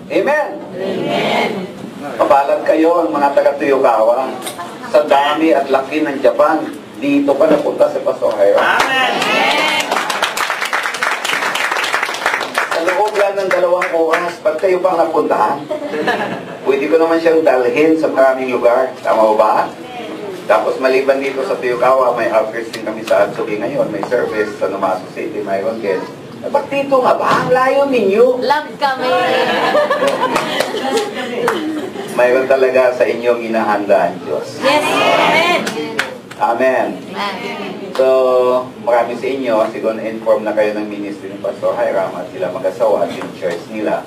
Amen? Amen. Mabalag kayo ang mga taga-Tuyukawa. Sa dami at laki ng Japan, dito pa napunta si Pastor Hiram. Amen. Sa loob lang ng 2 oras, ba't kayo pang napuntahan? Pwede ko naman siyang dalhin sa maraming lugar. Tama ba? Tapos maliban dito sa Tuyukawa, may outreach din kami sa Atsugi ngayon. May service sa Nomaso City, mayroon din. Ba't dito nga ba? Ang layo ninyo. Love kami. Mayroon talaga sa inyong inahanda ang Diyos. Yes, amen. Amen. So, marami sa inyo, siguro na-inform na kayo ng ministry ng Pastor Hiram at sila mag-asawa at yung church nila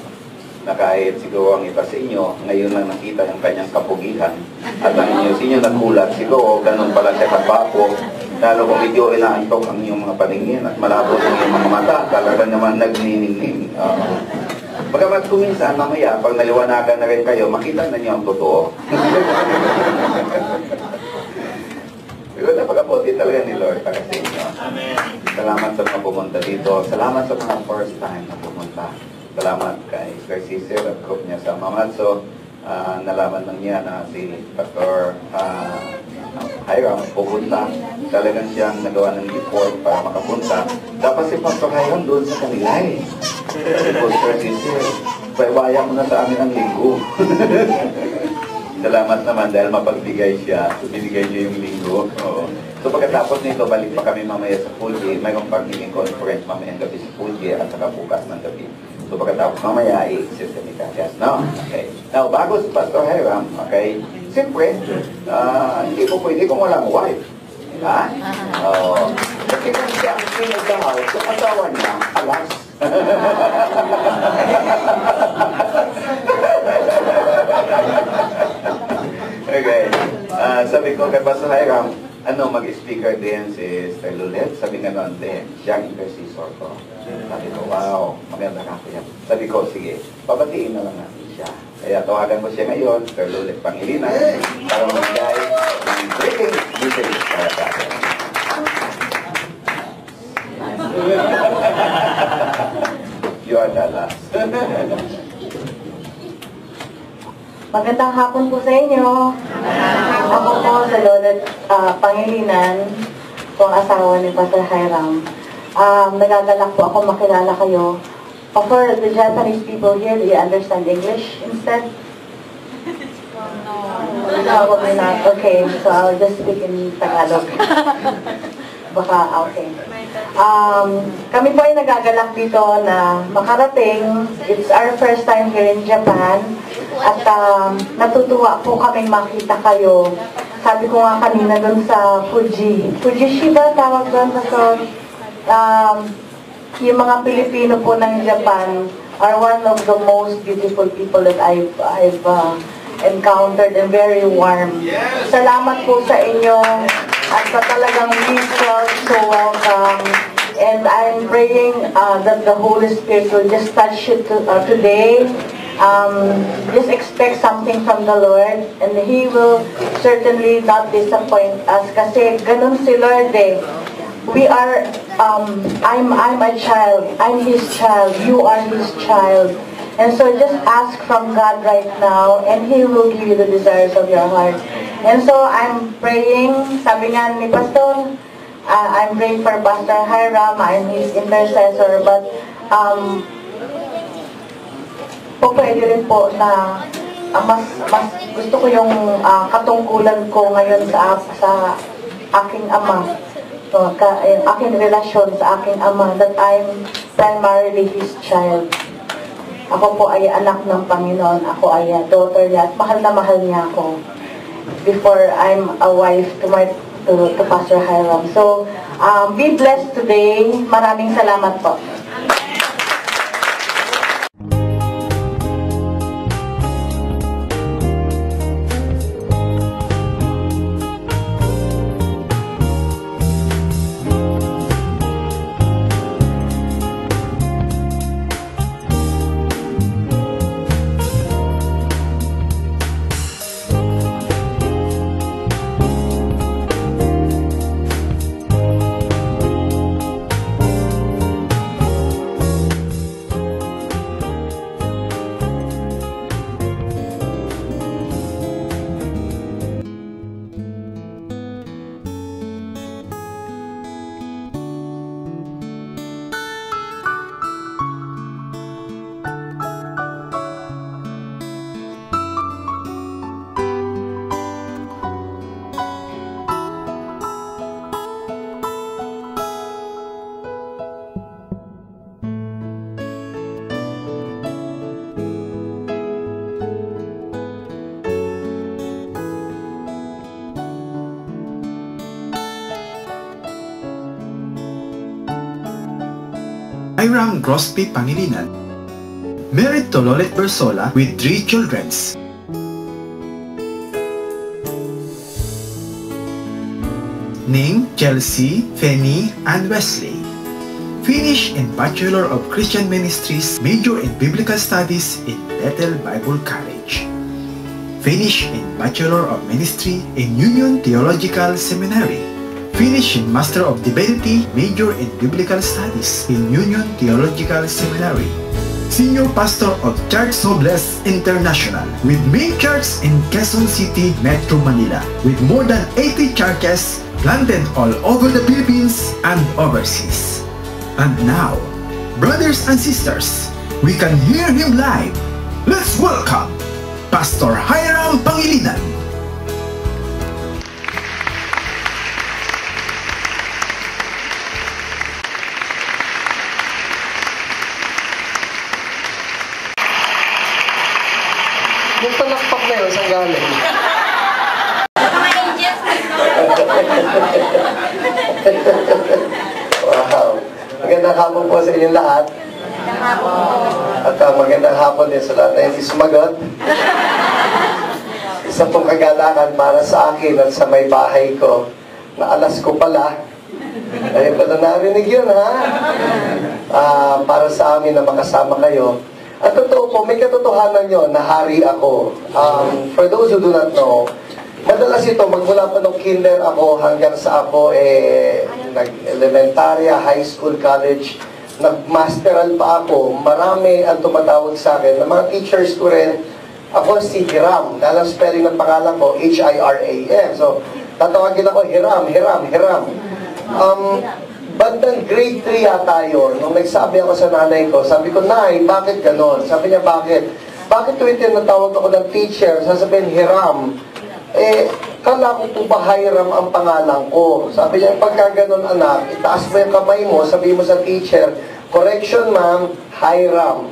na kahit siguro ang iba sa inyo, ngayon lang nakita yung kanyang kapugihan at ang inyo sa inyo nagulat, siguro ganun pala siya kapapo, lalo kung medyo inaantok ang inyong mga paningin at malabo ang inyong mga mata, talaga naman nagniningning. Bagamat kuminsan, mamaya, pag naliwanagan na rin kayo, makita na niyo ang totoo. Pero napakabuti talaga ni Lord para sa inyo. Amen. Salamat sa mga pumunta dito. Salamat sa mga first time na pumunta. Salamat kay Sir Cecil at group niya sa Mamatso. Nalaman lang niya na si Pastor Hiram pupunta. Talagang siyang nagawa ng report para makapunta. Dapat si Pastor Hiram doon sa kanila eh. Sir Cecil, paiwaya mo na sa amin ang linggo. Salamat naman dahil mapagbigay siya. So, binigay niyo yung linggo. Oo. So pagkatapos nito, balik pa kami mamaya sa Fuji. Mayroong pagiging conference mamayang gabi sa Fuji at saka bukas ng gabi. So pagkatapos mamaya, i-exist kami kagas. No? Okay. Now, bago si Pastor Hiram, okay, siyempre, hindi po pwede kung walang wife. Diba? Oo. Kasi kung siya ang pinagdahal, yung asawa niya, alas. Okay. Sabi ko kay Pastor Hiram, mag-speaker din si Sister Lulet. Sabi nga noon din, siya ang intercessor ko. Sabi ko, wow, maganda ka kuya. Sabi ko, sige, pabatiin na lang natin siya. Kaya tawagan ko siya ngayon, Sister Lulet Pangilinan, para magbigay ng greeting message para sa atin. You are the last. Magandang hapon po sa inyo. Ako po sa Lola Pangilinan, po ang asawa ni Pastor Hiram. Nagagalak po ako makilala kayo. For the Japanese people here, do you understand English instead? No, probably not. Okay, so I'll just speak in Tagalog. Baka, okay. Kami po ay nagagalak dito na makarating. It's our first time here in Japan. At natutuwa po kaming makita kayo. Sabi ko nga kanina doon sa Fujishiba, tawag doon sa yung mga Pilipino po ng Japan are one of the most beautiful people that I've encountered and very warm. Salamat po sa inyo at sa talagang we felt so welcome. And I'm praying that the Holy Spirit will just touch you today. Just expect something from the Lord and He will certainly not disappoint us kasi ganun si Lord eh. We are, I'm a child, I'm His child, you are His child. And so just ask from God right now and He will give you the desires of your heart. And so I'm praying, sabi nga ni Pastor, I'm praying for Pastor Hiram, I'm his intercessor, but po pwede rin po na mas gusto ko yung katungkulan ko ngayon sa aking ama. So, aking relasyon sa aking ama, that I'm primarily his child. Ako po ay anak ng Panginoon, ako ay daughter niya, at mahal na mahal niya ako before I'm a wife to Pastor Hiram. So, be blessed today. Maraming salamat po. Hiram Grosby Pangilinan, married to Lolet Bersola with 3 children. Name Chelsea, Fanny, and Wesley. Finished in Bachelor of Christian Ministries, major in Biblical Studies in Bethel Bible College. Finished in Bachelor of Ministry in Union Theological Seminary. Finished in Master of Divinity, major in Biblical Studies in Union Theological Seminary. Senior Pastor of Church Nobles International with main church in Quezon City, Metro Manila, with more than 80 churches planted all over the Philippines and overseas. And now, brothers and sisters, we can hear him live. Let's welcome Pastor Hiram Pangilinan. Yung palakpak na yun, saan galing? Wow. Magandang hapon po sa inyong lahat. At magandang hapon din sa lahat na hindi sumagot. Isa pong kagalakan para sa akin at sa may bahay ko na alas ko pala. Ayun pala narinig yun, ha? Para sa amin na makasama kayo. At totoo po, may katotohanan yun na hari ako. For those who do not know, madalas ito, magmula pa nung kinder ako hanggang sa ako nag-elementarya, high school, college, nag-masteral pa ako. Marami ang tumatawag sa akin. Ng mga teachers ko rin, ako si Hiram. Dalang spelling ng pangalan ko, H-I-R-A-M. So, tatawagin ako Hiram. Bandang grade 3 yata yun, nung nagsabi ako sa nanay ko, sabi ko, Nay, bakit ganon? Sabi niya, bakit? Bakit tuwing tinatawag ako ng teacher, sasabihin, Hiram? Kala ko po ba Hiram ang pangalan ko? Sabi niya, pagka ganon anak, itaas mo yung kamay mo, sabi mo sa teacher, correction ma'am, Hiram.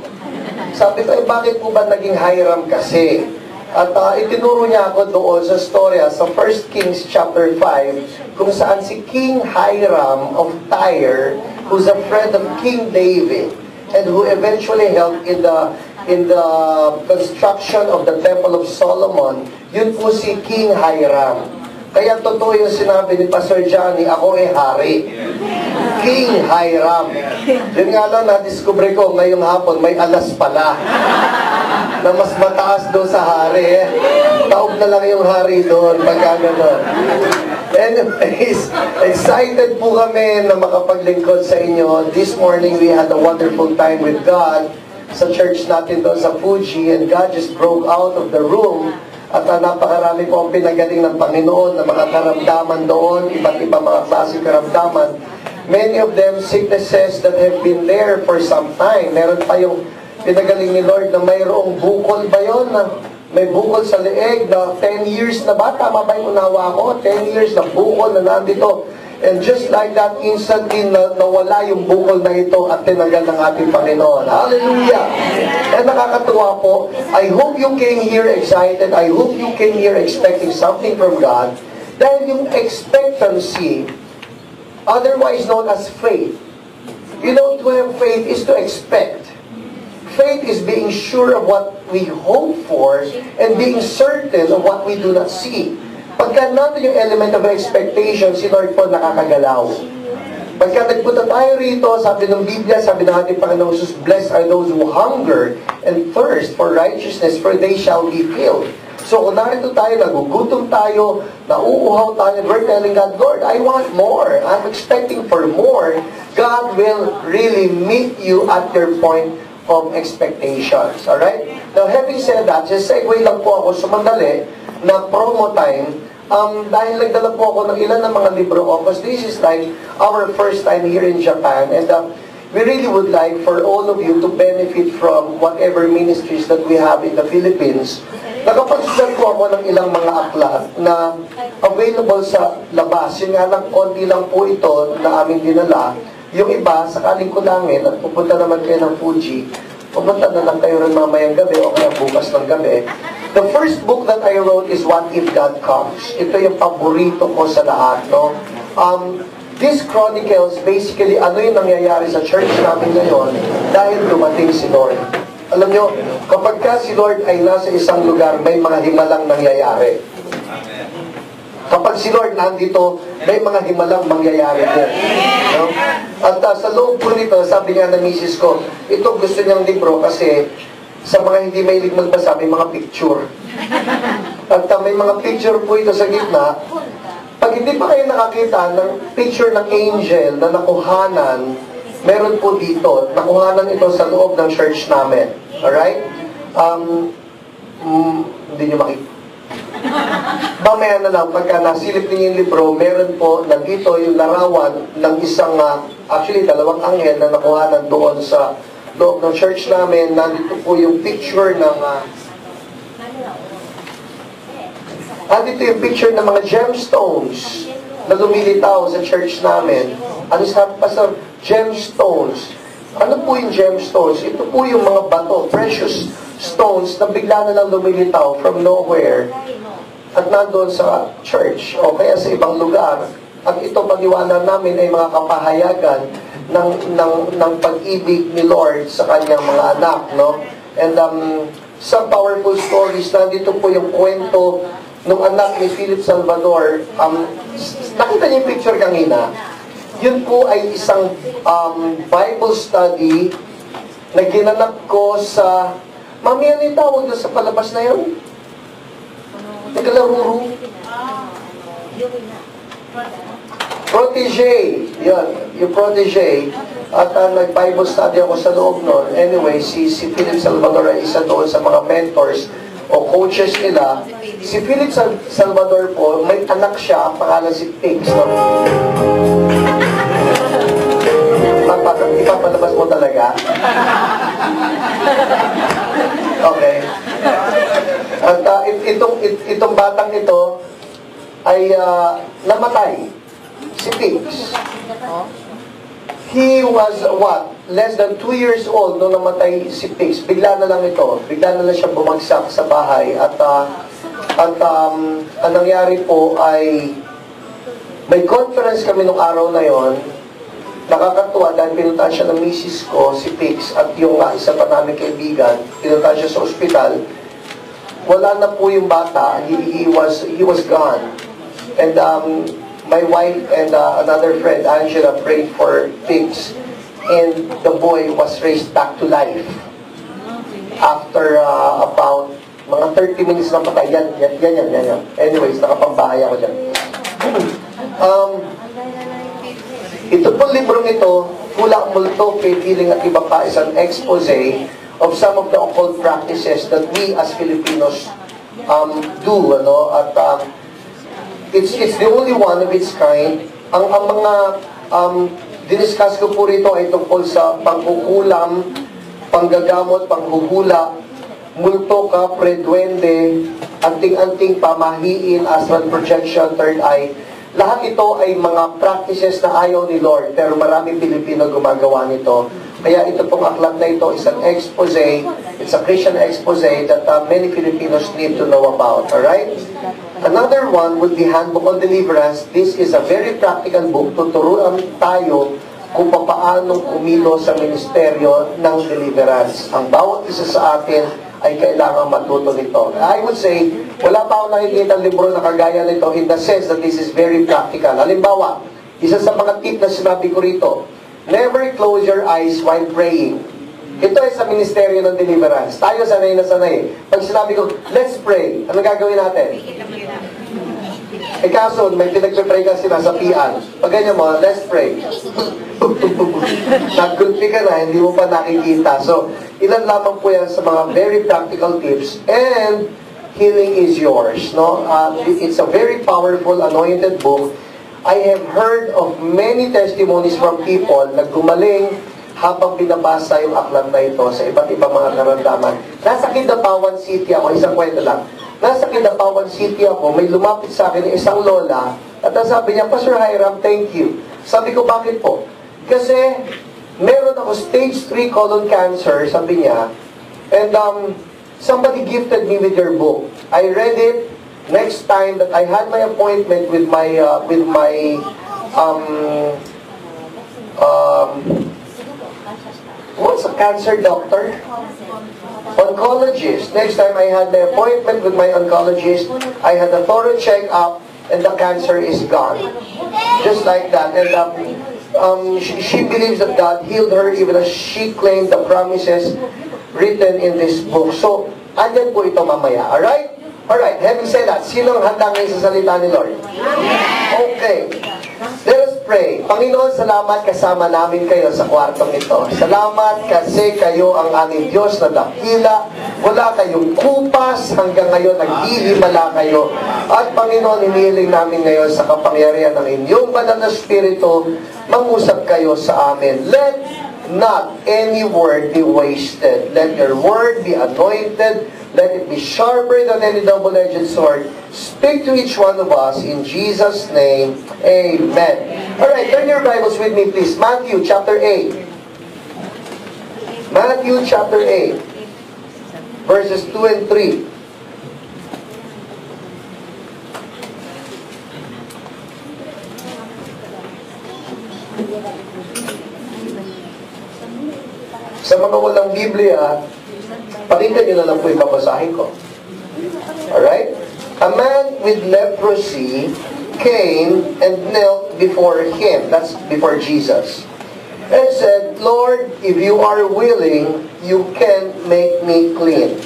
Sabi ko, bakit po ba naging Hiram kasi? At itinuro niya ako doon sa storya sa 1 Kings chapter 5 kung saan si King Hiram of Tyre, who's a friend of King David and who eventually helped in the construction of the Temple of Solomon, yun po si King Hiram. Kaya totoo yung sinabi ni Pastor Johnny, ako hari. King Hiram. Yun nga lang, na-discover ko ngayong hapon, may alas pala na mas mataas doon sa hari. Taob na lang yung hari doon, pagka gano'n. Anyways, excited po kami na makapaglingkod sa inyo. This morning, we had a wonderful time with God sa church natin doon sa Fuji, and God just broke out of the room. At napakarami po ang pinagaling ng Panginoon na mga karamdaman doon, iba't iba mga klaseng karamdaman. Many of them sicknesses that have been there for some time. Meron pa yung pinagaling ni Lord na mayroong bukol ba yun? Na may bukol sa leeg na 10 years na ba? Tama ba yung unawa ko? 10 years na bukol na nandito. And just like that, instantly nawala yung bukol na ito at tinanggal ng ating Panginoon. Hallelujah! And nakakatuwa po. I hope you came here excited. I hope you came here expecting something from God. Dahil yung expectancy, otherwise known as faith. You know, to have faith is to expect. Faith is being sure of what we hope for and being certain of what we do not see. Pagka natin yung element of expectation, si Lord po nakakagalaw. Pagka nagpunta tayo rito, sabi ng Biblia, sabi ng ating Panginoon Jesus, blessed are those who hunger and thirst for righteousness, for they shall be filled. So kung narito tayo, nagugutom tayo, nauuhaw tayo, we're telling God, Lord, I want more. I'm expecting for more. God will really meet you at your point of expectations. Alright? Now, having said that, just segue lang po ako sumandali na promo time. Dahil nagdala po ako ng ilan ng mga libro ko, because this is like our first time here in Japan, and we really would like for all of you to benefit from whatever ministries that we have in the Philippines. Nakapagsulat po ako ng ilang mga aklat na available sa labas. Yung nga lang, konti lang po ito na aming dinala. Yung iba, sakaling kulangin at pupunta naman kayo ng Fuji, pupunta na lang kayo rin mamayang gabi o kaya bukas ng gabi. The first book that I wrote is What If God Comes. Ito yung paborito ko sa lahat, no? This chronicles basically ano yung nangyayari sa church namin ngayon dahil dumating si Lord. Alam nyo, kapag ka si Lord ay nasa isang lugar, may mga himalang nangyayari. Kapag si Lord nandito, may mga himalang mangyayari din. No? At sa loob po nito, sabi nga ng misis ko, ito gusto niyang libro kasi sa mga hindi mahilig magbasa, may mga picture. At may mga picture po ito sa gitna. Pag hindi pa kayo nakakita ng picture ng angel na nakuhanan, meron po dito. Nakuhanan ito sa loob ng church namin. Alright? Hindi nyo makita. Mamaya na lang, pagka nasilip niyo yung libro, meron po nandito yung larawan ng isang, actually dalawang anghel na nakuhanan doon sa loob ng church namin. Nandito po yung picture ng dito yung picture ng mga gemstones na lumilitaw sa church namin. Ano sabi pa sa gemstones? Ano po yung gemstones? Ito po yung mga bato, precious stones na bigla na lang lumilitaw from nowhere at nandoon sa church o kaya sa ibang lugar. At ito pag-iwanan namin ay mga kapahayagan ng pag-ibig ni Lord sa kanyang mga anak. No? And some powerful stories, nandito po yung kwento nung anak ni Philip Salvador. Nakita niyo yung picture kanina? Yun po ay isang Bible study na ginanap ko sa... Mami, ano yung tawag doon sa palabas na yun? Nagkalaruro? Protege. Yan, yung protege. At nag-Bible study ako sa loob nun. Anyway, si Philip Salvador ay isa doon sa mga mentors o coaches nila. Si Philip Salvador po, may anak siya, pangalan si Pigs. No? Ipapalabas mo talaga? Okay. At itong batang ito ay namatay. Si Pigs. He was, less than 2 years old nung namatay si Pigs. Bigla na lang ito. Bigla na lang siya bumagsak sa bahay. At ang nangyari po ay may conference kami nung araw na yon. Nakakatuwa dahil pinuntahan siya ng misis ko, si Pigs, at yung isa pa namin kaibigan, pinuntahan siya sa ospital. Wala na po yung bata. He was gone. And my wife and another friend, Angela, prayed for Pigs, and the boy was raised back to life. After about mga 30 minutes na patay. Yan. Anyways, nakapambahay ako dyan. Ito pong librong ito, Kulang Multo, Faith Healing at Iba pa, is an expose of some of the occult practices that we as Filipinos do. Ano? At it's the only one of its kind. Ang mga diniscuss ko po rito ay tungkol sa pangkukulam, panggagamot, panghuhula, multo, kapre, duwende, anting-anting, pamahiin, astral projection, third eye. Lahat ito ay mga practices na ayaw ni Lord, pero maraming Pilipino gumagawa nito. Kaya ito pong aklat na ito is an expose, it's a Christian expose that many Filipinos need to know about. Alright? Another one would be Handbook on Deliverance. This is a very practical book. Tuturuan tayo kung paano kumilos sa ministeryo ng deliverance. Ang bawat isa sa atin ay kailangan matuto nito. I would say, wala pa akong nakikita ang libro na kagaya nito in the sense that this is very practical. Halimbawa, isa sa mga tip na sinabi ko rito, never close your eyes while praying. Ito ay sa ministeryo ng deliverance. Tayo sanay na sanay. Pag sinabi ko, let's pray, ano gagawin natin? Kaso, may pinagpipray ka sinasapian. Pag ganyan mo, let's pray. Nagkulpi ka na, hindi mo pa nakikita. So, ilan lamang po yan sa mga very practical tips. And, healing is yours. No? It's a very powerful, anointed book. I have heard of many testimonies from people na gumaling habang binabasa yung aklat na ito sa iba't ibang mga karamdaman. Nasa Kidapawan City ako, isang kwento lang. Nasa Kidapawan City ako, may lumapit sa akin isang lola at sabi niya, Pastor Hiram, thank you. Sabi ko, bakit po? Kasi meron ako stage 3 colon cancer, sabi niya, and somebody gifted me with your book. I read it. Next time that I had my appointment with my what's a cancer doctor? Oncologist. Next time I had the appointment with my oncologist, I had a thorough check-up, and the cancer is gone. Just like that. And she believes that God healed her even as she claimed the promises written in this book. So, andyan po ito mamaya. Alright? Alright, having said that, sino ang handa ngayon sa salita ni Lord? Okay. Let us pray. Panginoon, salamat kasama namin kayo sa kwartong ito. Salamat kasi kayo ang aming Diyos na dakila. Wala kayong kupas. Hanggang ngayon, naghihimala kayo. At Panginoon, inihiling namin ngayon sa kapangyarihan ng inyong banal na Espiritu, mangusap kayo sa amin. Let not any word be wasted. Let your word be anointed. Let it be sharper than any double-edged sword. Speak to each one of us in Jesus' name. Amen. Alright, turn your Bibles with me, please. Matthew chapter 8. Matthew chapter 8. Verses 2 and 3. Sa mga walang Biblia, pakinggan nyo na lang po yung babasahin ko. Alright? A man with leprosy came and knelt before him. That's before Jesus. And said, Lord, if you are willing, you can make me clean.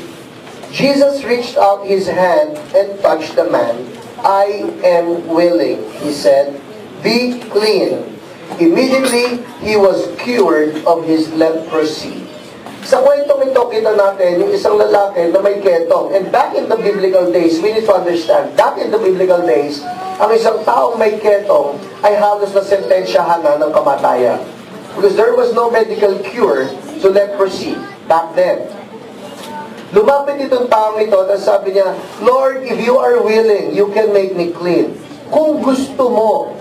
Jesus reached out his hand and touched the man. I am willing, he said, be clean. Immediately, he was cured of his leprosy. Sa kwentong ito, kita natin yung isang lalaki na may ketong. And back in the biblical days, we need to understand, back in the biblical days, ang isang taong may ketong ay halos na sentensyahan na ng kamatayan. Because there was no medical cure to leprosy back then. Lumapit itong taong ito at sabi niya, Lord, if you are willing, you can make me clean. Kung gusto mo,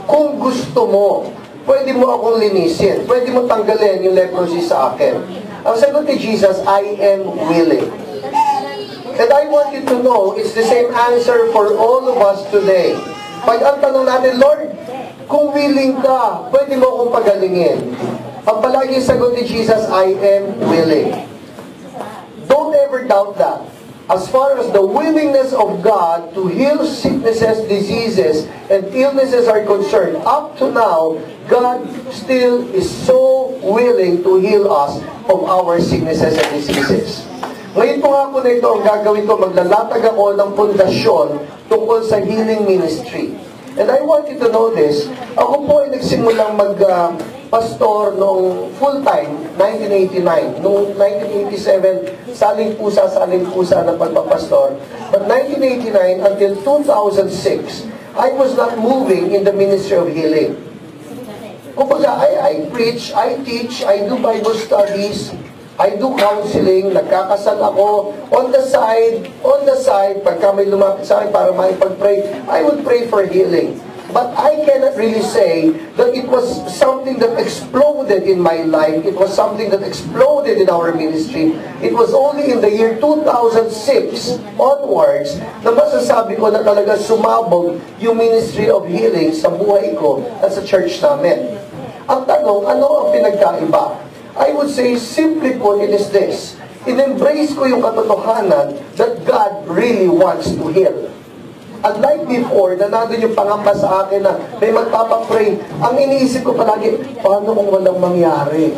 pwede mo akong linisin. Pwede mo tanggalin yung leprosy sa akin. Ang sagot ni Jesus, I am willing. And I want you to know, it's the same answer for all of us today. Pag ang tanong natin, Lord, kung willing ka, pwede mo akong pagalingin. Ang palaging sagot ni Jesus, I am willing. Don't ever doubt that. As far as the willingness of God to heal sicknesses, diseases, and illnesses are concerned, up to now, God still is so willing to heal us of our sicknesses and diseases. Ngayon po nga po na ito, ang gagawin ko, maglalatag ako ng pundasyon tungkol sa healing ministry. And I want you to know this, ako po ay nagsimulang pastor noong full-time, 1989. Noong 1987, saling pusa na pagpapastor. But 1989 until 2006, I was not moving in the ministry of healing. Kumbaga, I preach, I teach, I do Bible studies, I do counseling, nagkakasal ako. On the side, pagka may lumapit sa akin para maipag-pray, I would pray for healing. But I cannot really say that it was something that exploded in my life. It was something that exploded in our ministry. It was only in the year 2006 onwards na masasabi ko na talaga sumabog yung ministry of healing sa buhay ko at sa church namin. Ang tanong, ano ang pinagkaiba? I would say, simply put, it is this. In-embrace ko yung katotohanan that God really wants to heal. Unlike before, na nandun yung pangamba sa akin na may magpapapray, ang iniisip ko palagi, paano kung walang mangyari?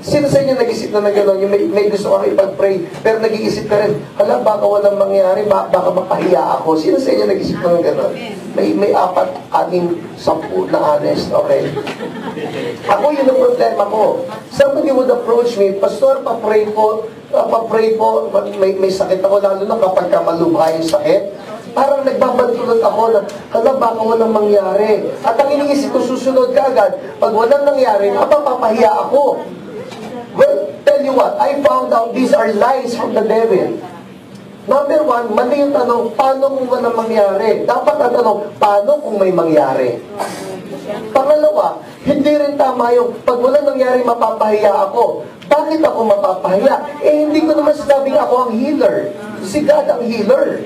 Sino sa inyo nag-isip na gano'n? Yung may gusto kang ipag-pray, pero nag-iisip ka rin, hala, baka walang mangyari, baka mapahiya ako. Sino sa inyo nag-isip na gano'n? May 4, 6, 10 na honest, okay? Ako, yun ang problema ko. Somebody would approach me, Pastor, pa-pray po, may sakit ako, lalo na kapag malubha yung sakit. Parang nagbabantulot ako na, hala, baka walang mangyari. At ang iniisip ko, susunod ka agad, pag walang nangyari, mapapahiya ako. Well, tell you what, I found out these are lies from the devil. Number 1, mali yung tanong, paano kung walang mangyari? Dapat ang tanong, paano kung may mangyari? Pangalawa, hindi rin tama yung, pag walang nangyari, mapapahiya ako. Bakit ako mapapahiya? Hindi ko naman sinabing ako ang healer. Si God ang healer.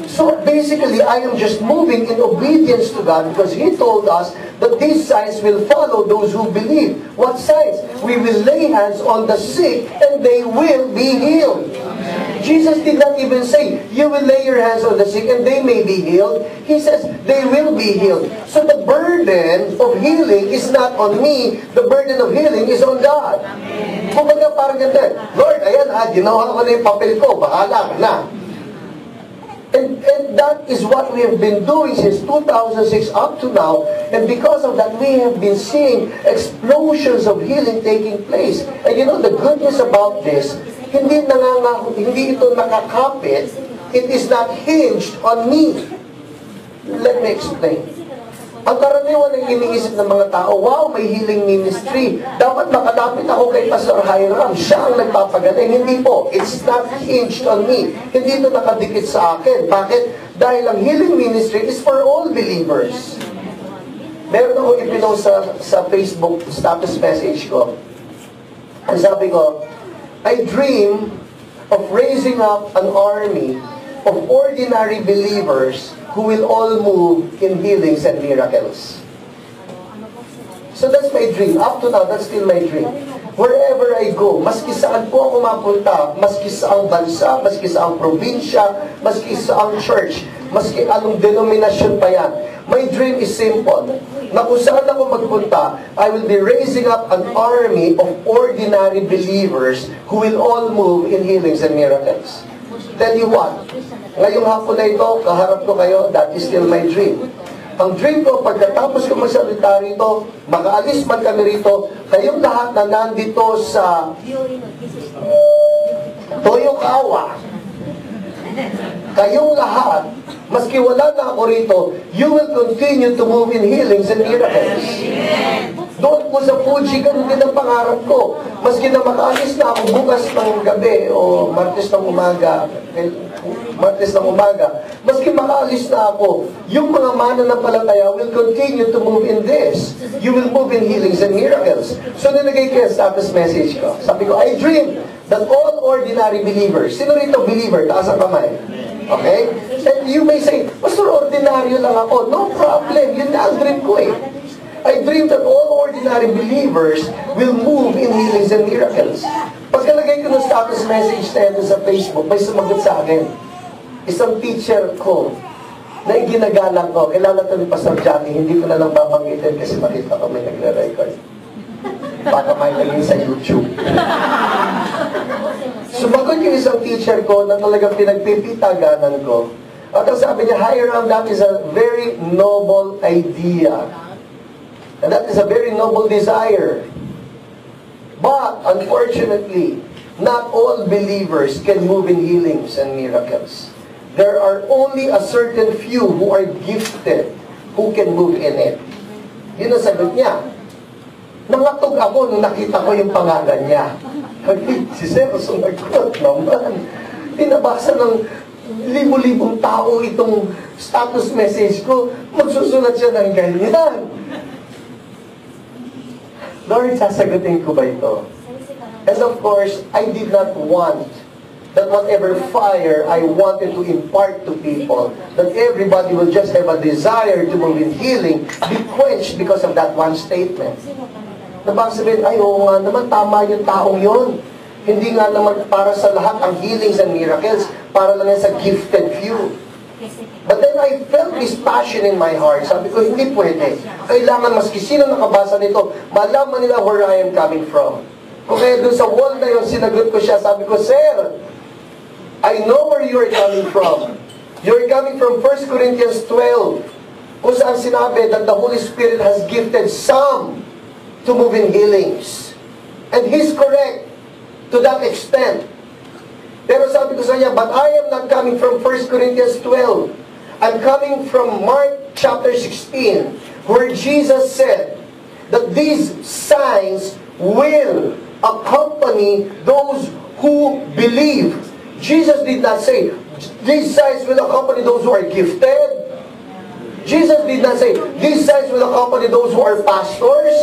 So basically, I am just moving in obedience to God because He told us that these signs will follow those who believe. What signs? We will lay hands on the sick and they will be healed. Jesus did not even say, you will lay your hands on the sick and they may be healed. He says, they will be healed. So the burden of healing is not on me. The burden of healing is on God. Kumbaga parang ganito, Lord, ayan ginawa ko na yung papel ko, bahala ka na. And that is what we have been doing since 2006 up to now. And because of that, we have been seeing explosions of healing taking place. And you know, the good news about this, hindi ito nakakapit. It is not hinged on me. Let me explain. Ang karaniwan ang iniisip ng mga tao, wow, may healing ministry. Dapat makalapit ako kay Pastor Hiram. Siya ang nagpapagaling. Hindi po. It's not hinged on me. Hindi ito nakadikit sa akin. Bakit? Dahil ang healing ministry is for all believers. Meron ako ipinost sa Facebook status message ko. Ang sabi ko, I dream of raising up an army of ordinary believers who will all move in healings and miracles. So that's my dream. Up to now, that's still my dream. Wherever I go, maski saan po ako mapunta, maski saang bansa, maski saang probinsya, maski saang church, maski anong denominasyon pa yan, my dream is simple. Na kung saan ako magpunta, I will be raising up an army of ordinary believers who will all move in healings and miracles. Tell you what, ngayong hapon na ito, kaharap ko kayo, that is still my dream. Ang dream ko, pagkatapos ko magsalita rito, makaalis man kami rito, kayong lahat na nandito sa Toyokawa, kayong lahat, maski wala na ako rito, you will continue to move in healings and miracles. Doon po sa Fuji, ganun din ang pangarap ko. Maski na makaalis na ako bukas ng gabi o Martes ng umaga, maski makaalis na ako, yung mga mananampalataya will continue to move in this. You will move in healings and miracles. So nilagay ko yung status message ko. Sabi ko, I dream that all ordinary believers, sino rito believer? Taas ang kamay. Okay? And you may say, Pastor, ordinaryo lang ako. No problem. Yun na ang dream ko eh. I dream that all ordinary believers will move in healings and miracles. Pagkalagay ko ng status message na ito sa Facebook, may sumagot sa akin. Isang teacher ko na iginagalang ko, kilala ito ni Pastor Johnny, hindi ko na lang babanggitin kasi makita ko may nagre-record. Baka may naging sa YouTube. Sumagot yung isang teacher ko na talagang pinagpipitaganan ko. At ang sabi niya, Hiram, that is a very noble idea. And that is a very noble desire. But, unfortunately, not all believers can move in healings and miracles. There are only a certain few who are gifted who can move in it. Yun ang sagot niya. Nangatog ako nung nakita ko yung pangalan niya. Si Sir, sumagot naman. Pinabasa ng libo-libong tao itong status message ko. Magsusulat siya ng ganyan. Lord, sasagutin ko ba ito? And of course, I did not want that whatever fire I wanted to impart to people, that everybody will just have a desire to move in healing, be quenched because of that one statement. Nabang sabihin, ay oo nga naman, tama yung taong yun. Hindi nga naman para sa lahat ang healings and miracles, para lang yan sa gifted few. But then I felt this passion in my heart. Sabi ko, hindi pwede. Kailangan maski sino nakabasa nito, malaman nila where I am coming from. Kung kaya dun sa wall na yun, sinagot ko siya, sabi ko, Sir, I know where you are coming from. You are coming from 1 Corinthians 12, kung saan sinabi that the Holy Spirit has gifted some to move in healings. And He's correct to that extent. Pero sabi ko sa niya, but I am not coming from 1 Corinthians 12. I'm coming from Mark chapter 16, where Jesus said that these signs will accompany those who believe. Jesus did not say, these signs will accompany those who are gifted. Jesus did not say, these signs will accompany those who are pastors.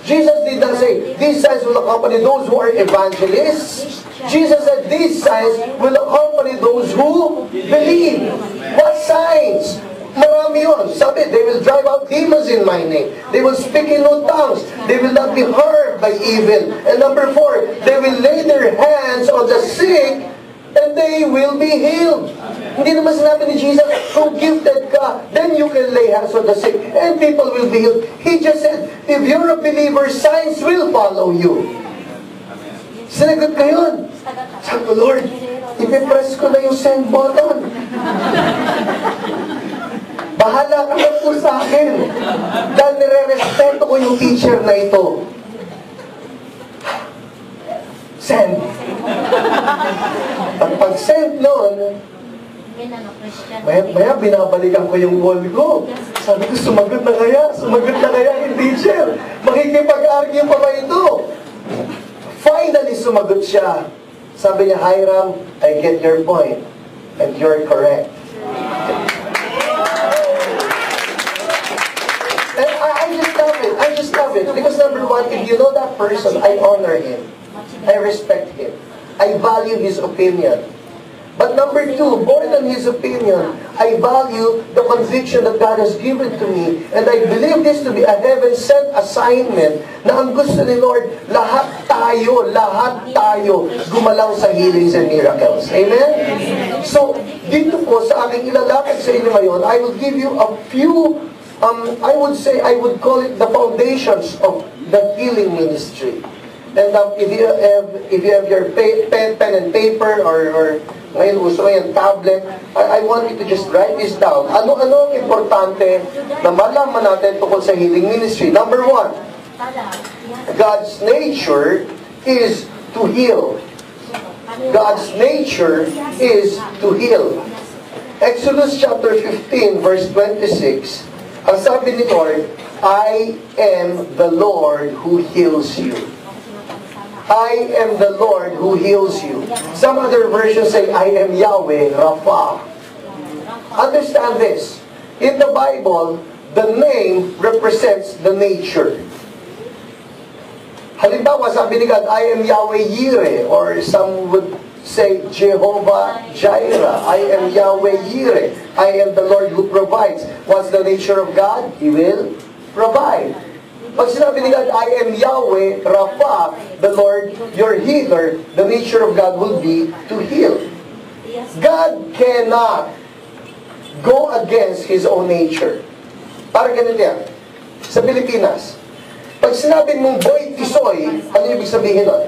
Jesus did not say, these signs will accompany those who are evangelists. Jesus said, these signs will accompany those who believe. What signs? Marami yun. Sabi, they will drive out demons in my name. They will speak in new tongues. They will not be hurt by evil. And number 4, they will lay their hands on the sick and they will be healed. Hindi naman sinabi ni Jesus, kung gifted ka, then you can lay hands on the sick and people will be healed. He just said, if you're a believer, signs will follow you. Sinagot ka yun. Sabi ko, Lord, ipipress ko na yung send button. Bahala ka na po sa akin. Dahil nire-respeto ko yung teacher na ito. Send. At pag-send nun, maya binabalikan ko yung wall ko. Sabi ko, sumagot na kaya yung teacher. Makikipag-argue pa ba ito? Finally, sumagot siya. Sabi niya, Hiram, I get your point. And you're correct. And I just love it. Because number 1, if you know that person, I honor him. I respect him. I value his opinion. But number 2, more than his opinion, I value the conviction that God has given to me. And I believe this to be a heaven-sent assignment na ang gusto ni Lord, lahat tayo gumalaw sa healings and miracles. Amen? So, dito po sa aking ilalakad sa inyo ngayon, I will give you a few, I would call it the foundations of the healing ministry. And if you have your pen and paper or ngayon uso ngayon tablet, I want you to just write this down. Ano ang importante na malaman natin tungkol sa healing ministry? Number 1, God's nature is to heal. God's nature is to heal. Exodus chapter 15 verse 26, ang sabi ni Lord, I am the Lord who heals you. I am the Lord who heals you. Some other versions say, I am Yahweh, Rapha. Understand this. In the Bible, the name represents the nature. Halimbawa, sabi ni God, I am Yahweh Yireh, or some would say Jehovah Jireh. I am Yahweh Yireh. I am the Lord who provides. What's the nature of God? He will provide. Pag sinabi ni God, I am Yahweh, Rapha, the Lord, your healer, the nature of God will be to heal. God cannot go against His own nature. Parang ganun yan. Sa Pilipinas, pag sinabi mong boy tisoy, ano ibig sabihin nun?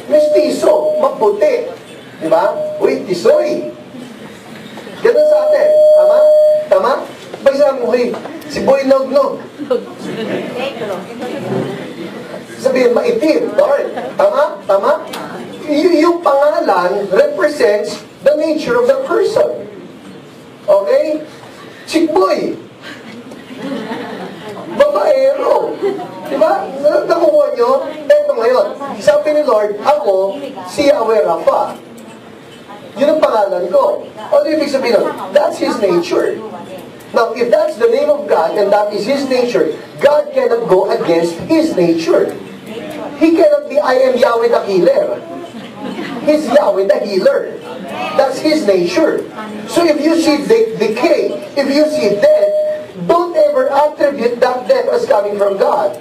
Mestizo, maputi. Di ba? Uy, tisoy. Ganun sa atin. Tama? Tama? Pag sinabi mo, hey, si Boy Nognog. Sabihin, maitim. Tama? Tama? Yung pangalan represents the nature of the person. Okay? Chikboy. Babaero. Diba? Nakuha nyo? Eto ngayon. Sabi ni Lord, ako, si Yahweh Rapha. Yun ang pangalan ko. Ano ibig sabihin nun? That's His nature. Now, if that's the name of God and that is His nature, God cannot go against His nature. He cannot be, I am Yahweh the healer. He's Yahweh the healer. That's His nature. So if you see decay, if you see death, don't ever attribute that death as coming from God.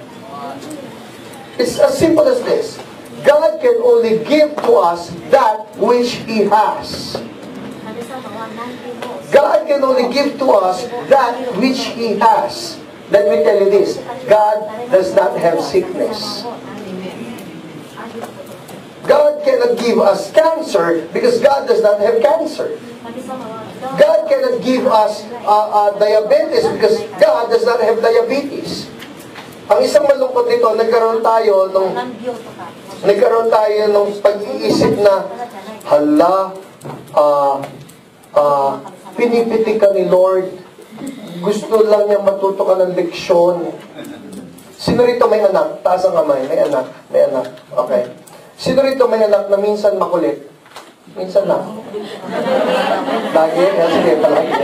It's as simple as this. God can only give to us that which He has. God can only give to us that which He has. Let me tell you this. God does not have sickness. God cannot give us cancer because God does not have cancer. God cannot give us diabetes because God does not have diabetes. Ang isang malungkot nito, nagkaroon tayo nung pag-iisip na, hala, pinipiti ka ni Lord, gusto lang niya matuto ka ng leksyon. Sino rito may anak? Taas ang kamay. May anak. Okay. Sino rito may anak na minsan makulit? Minsan lang. Lagi? Sige, palagi.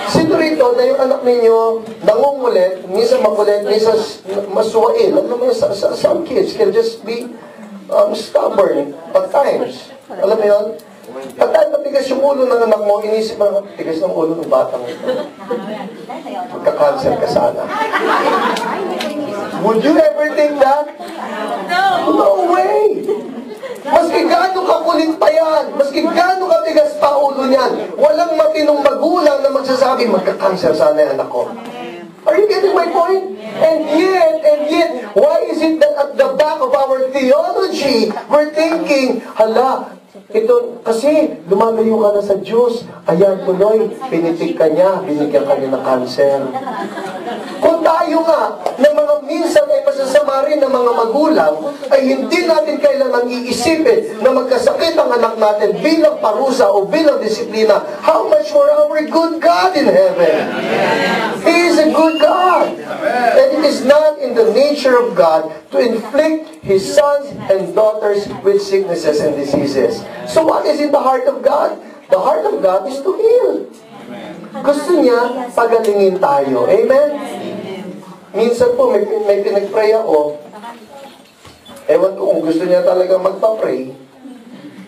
Sino rito na yung anak ninyo nangungulit, minsan makulit, minsan masuwain? Alam mo, some kids can just be stubborn at times. Alam mo yun? At dahil matigas yung ulo ng anak mo, inisip mo, tigas ng ulo ng batang ito. Magka-cancer ka sana. Would you ever think that? No way! Maski gaano kakulit pa yan, maski gaano katigas pa ulo niyan, walang matinong magulang na magsasabi, magka-cancer sana yung anak ko. Are you getting my point? And yet, why is it that at the back of our theology, we're thinking, hala, ito, kasi lumalayo ka na sa Diyos, ayan tuloy, pinitik ka niya, binigyan ka niya ng cancer. Kung tayo nga, na mga minsan ay masasama rin ng mga magulang, ay hindi natin kailangang iisipin na magkasakit ang anak natin bilang parusa o bilang disiplina, how much more our good God in heaven? He is a good God. And it is not in the nature of God to inflict His sons and daughters with sicknesses and diseases. So what is in the heart of God? The heart of God is to heal. Gusto niya pagalingin tayo. Amen? Minsan po, may pinag-pray ako. Ewan ko kung gusto niya talaga magpa-pray.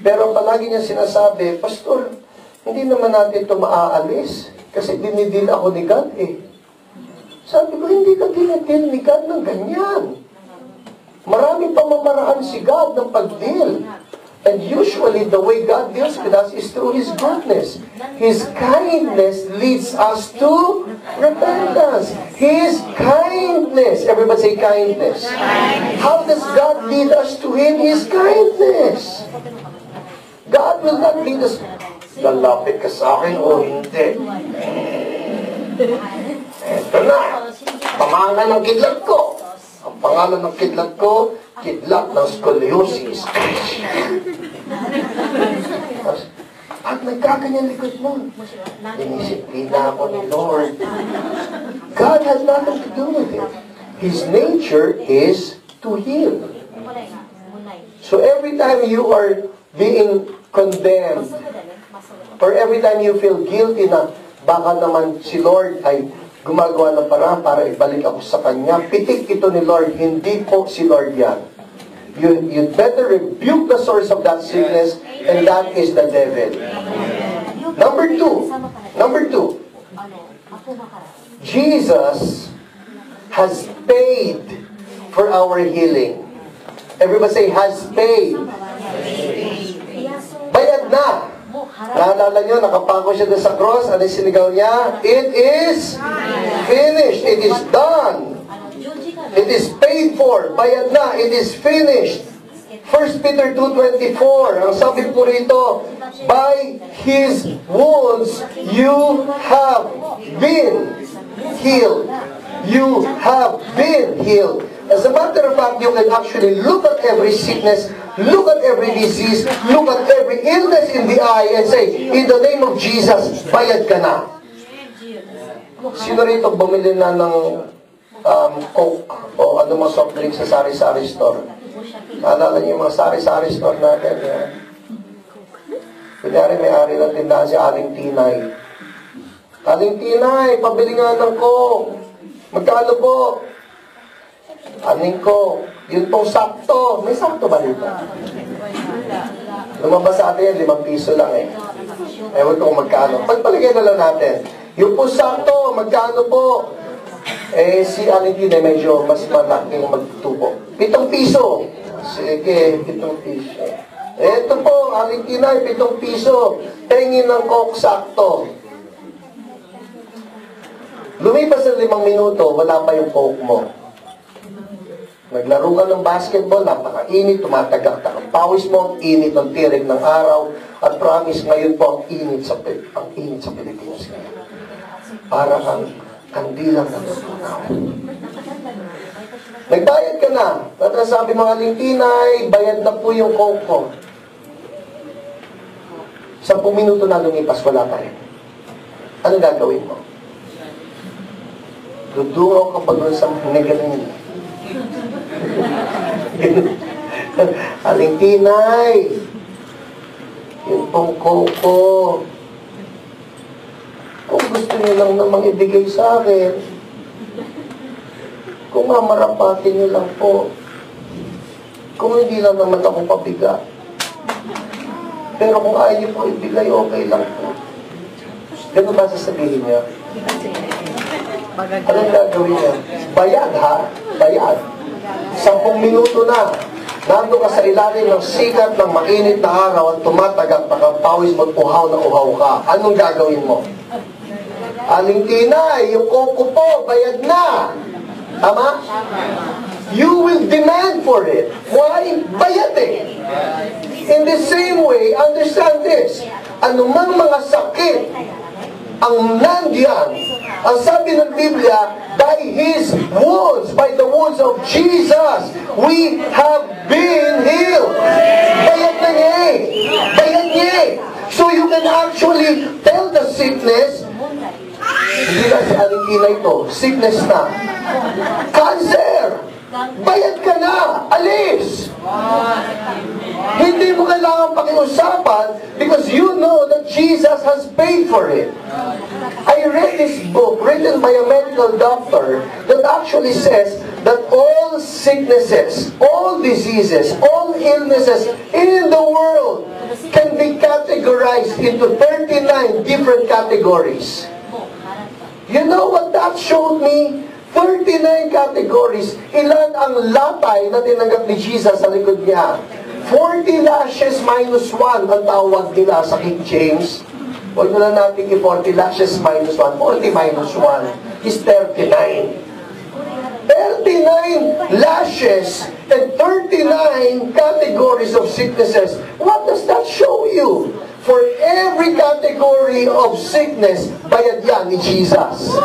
Pero palagi niya sinasabi, Pastor, hindi naman natin ito maaalis. Kasi dinidil ako ni God eh. Sabi ko, hindi ka dinidil ni God ng ganyan. Maraming pamamaraan si God ng pag-deal. And usually, the way God deals with us is through His goodness. His kindness leads us to repentance. His kindness. Everybody say kindness. How does God lead us to Him? His kindness. God will not lead us, lalapit ka sa akin o hindi. Eto na. Pangalan ng kidlat ko. Ang pangalan ng kidlat ko, kidlat ng scoliosis. At nagkaganyan likod mo. Dinisiplina ako ni Lord. God has nothing to do with it. His nature is to heal. So every time you are being condemned, or every time you feel guilty na baka naman si Lord ay gumagawa ng paraan para ibalik ako sa Kanya, pitik ito ni Lord, hindi po si Lord yan. You'd better rebuke the source of that sickness, and that is the devil. Number two, Jesus has paid for our healing. Everybody say, has paid. Bayad na. Naalala nyo, nakapako siya doon sa cross, ano yung sinigaw niya? It is finished. It is done. It is paid for. Bayad na. It is finished. 1 Peter 2:24. Ang sabi po rito, by His wounds, you have been healed. You have been healed. As a matter of fact, you can actually look at every sickness, look at every disease, look at every illness in the eye and say, in the name of Jesus, bayad ka na. Sino rito bumili na ng Coke o anumang soft drink sa sari-sari store? Naalala niyo yung mga sari-sari store natin? Kunyari may-ari ng tindahan si Aling Tinay. Aling Tinay, pabili nga ng Coke. Magkano po? Aning ko, yun pong sakto. May sakto ba dito? Lumabas sa atin yan, 5 piso lang eh. Ewan ko kung magkano. Pagpaligay na lang natin. Yung po sakto, magkano po? Eh, si Aling Tinay medyo mas malaking magtubo. 7 piso. Sige, 7 piso. Eto po, Aling Tinay, 7 piso. Tingin ng Coke sakto. Lumipas ng 5 minuto, wala pa yung Coke mo. Naglaro ka ng basketball, napakainit, tumatagak ang pawis mo, ang init ng tirig ng araw, at promise ngayon po, ang init sa Pilipinas ngayon. Para kang kandilang natutunaw. Nagbayad ka na. At sabi mga Aling Tinay, bayad na po yung Coke ko. 10 minuto na lumipas, wala pa rin. Anong gagawin mo? Dudungaw ka pa doon sa negaling. Aling Tinay, yung pong Coke, kung gusto niyo lang namang ibigay sa akin, kung mamarapatin niyo lang po, kung hindi lang naman ako pabigat. Pero kung ayaw niyo po ibigay, okay lang po. Ganun ba sasabihin niya? Anong gagawin niya? Bayad ha? Bayad. 10 minuto na. Nando ka sa ilalim ng sikat ng mainit na araw at tumatagak nakapawis mo at uhaw na uhaw ka. Anong gagawin mo? Aling Tinay, yung koko po, bayad na. Tama? You will demand for it. Why? Bayad eh. In the same way, understand this. Anumang mga sakit ang nandiyan, ang sabi ng Biblia, by His wounds, by the wounds of Jesus, we have been healed. Bayad na niya eh. Bayad niya eh. So you can actually tell the sickness, hindi na si Aling Tina ito, sickness na. Cancer! Bayad ka na! Alis! Hindi mo kailangan pakiusapan because you know that Jesus has paid for it. I read this book written by a medical doctor that actually says that all sicknesses, all diseases, all illnesses in the world can be categorized into 39 different categories. You know what that showed me? 39 categories. Ilan ang latay na tinanggap ni Jesus sa likod niya? 40 lashes minus 1 ang tawag nila sa King James. Huwag na natin i-40 lashes minus 1. 40 minus 1 is 39. 39 lashes and 39 categories of sicknesses. What does that show you? For every category of sickness, bayad yan ni Jesus.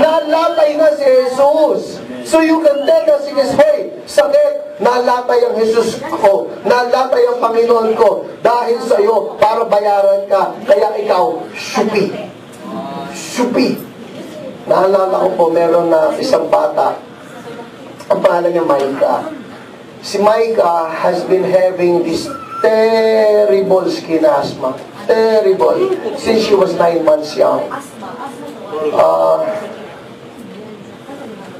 Nalatay na si Jesus. So you can tell the sickness, hey, sakit, nalatay ang Jesus ko, nalatay ang Panginoon ko, dahil sa iyo, para bayaran ka, kaya ikaw, syupi. Syupi. Naalala ko po, meron na isang bata, ang pangalan niya Micah. Si Micah has been having this terrible skin asthma. Terrible. Since she was 9 months young.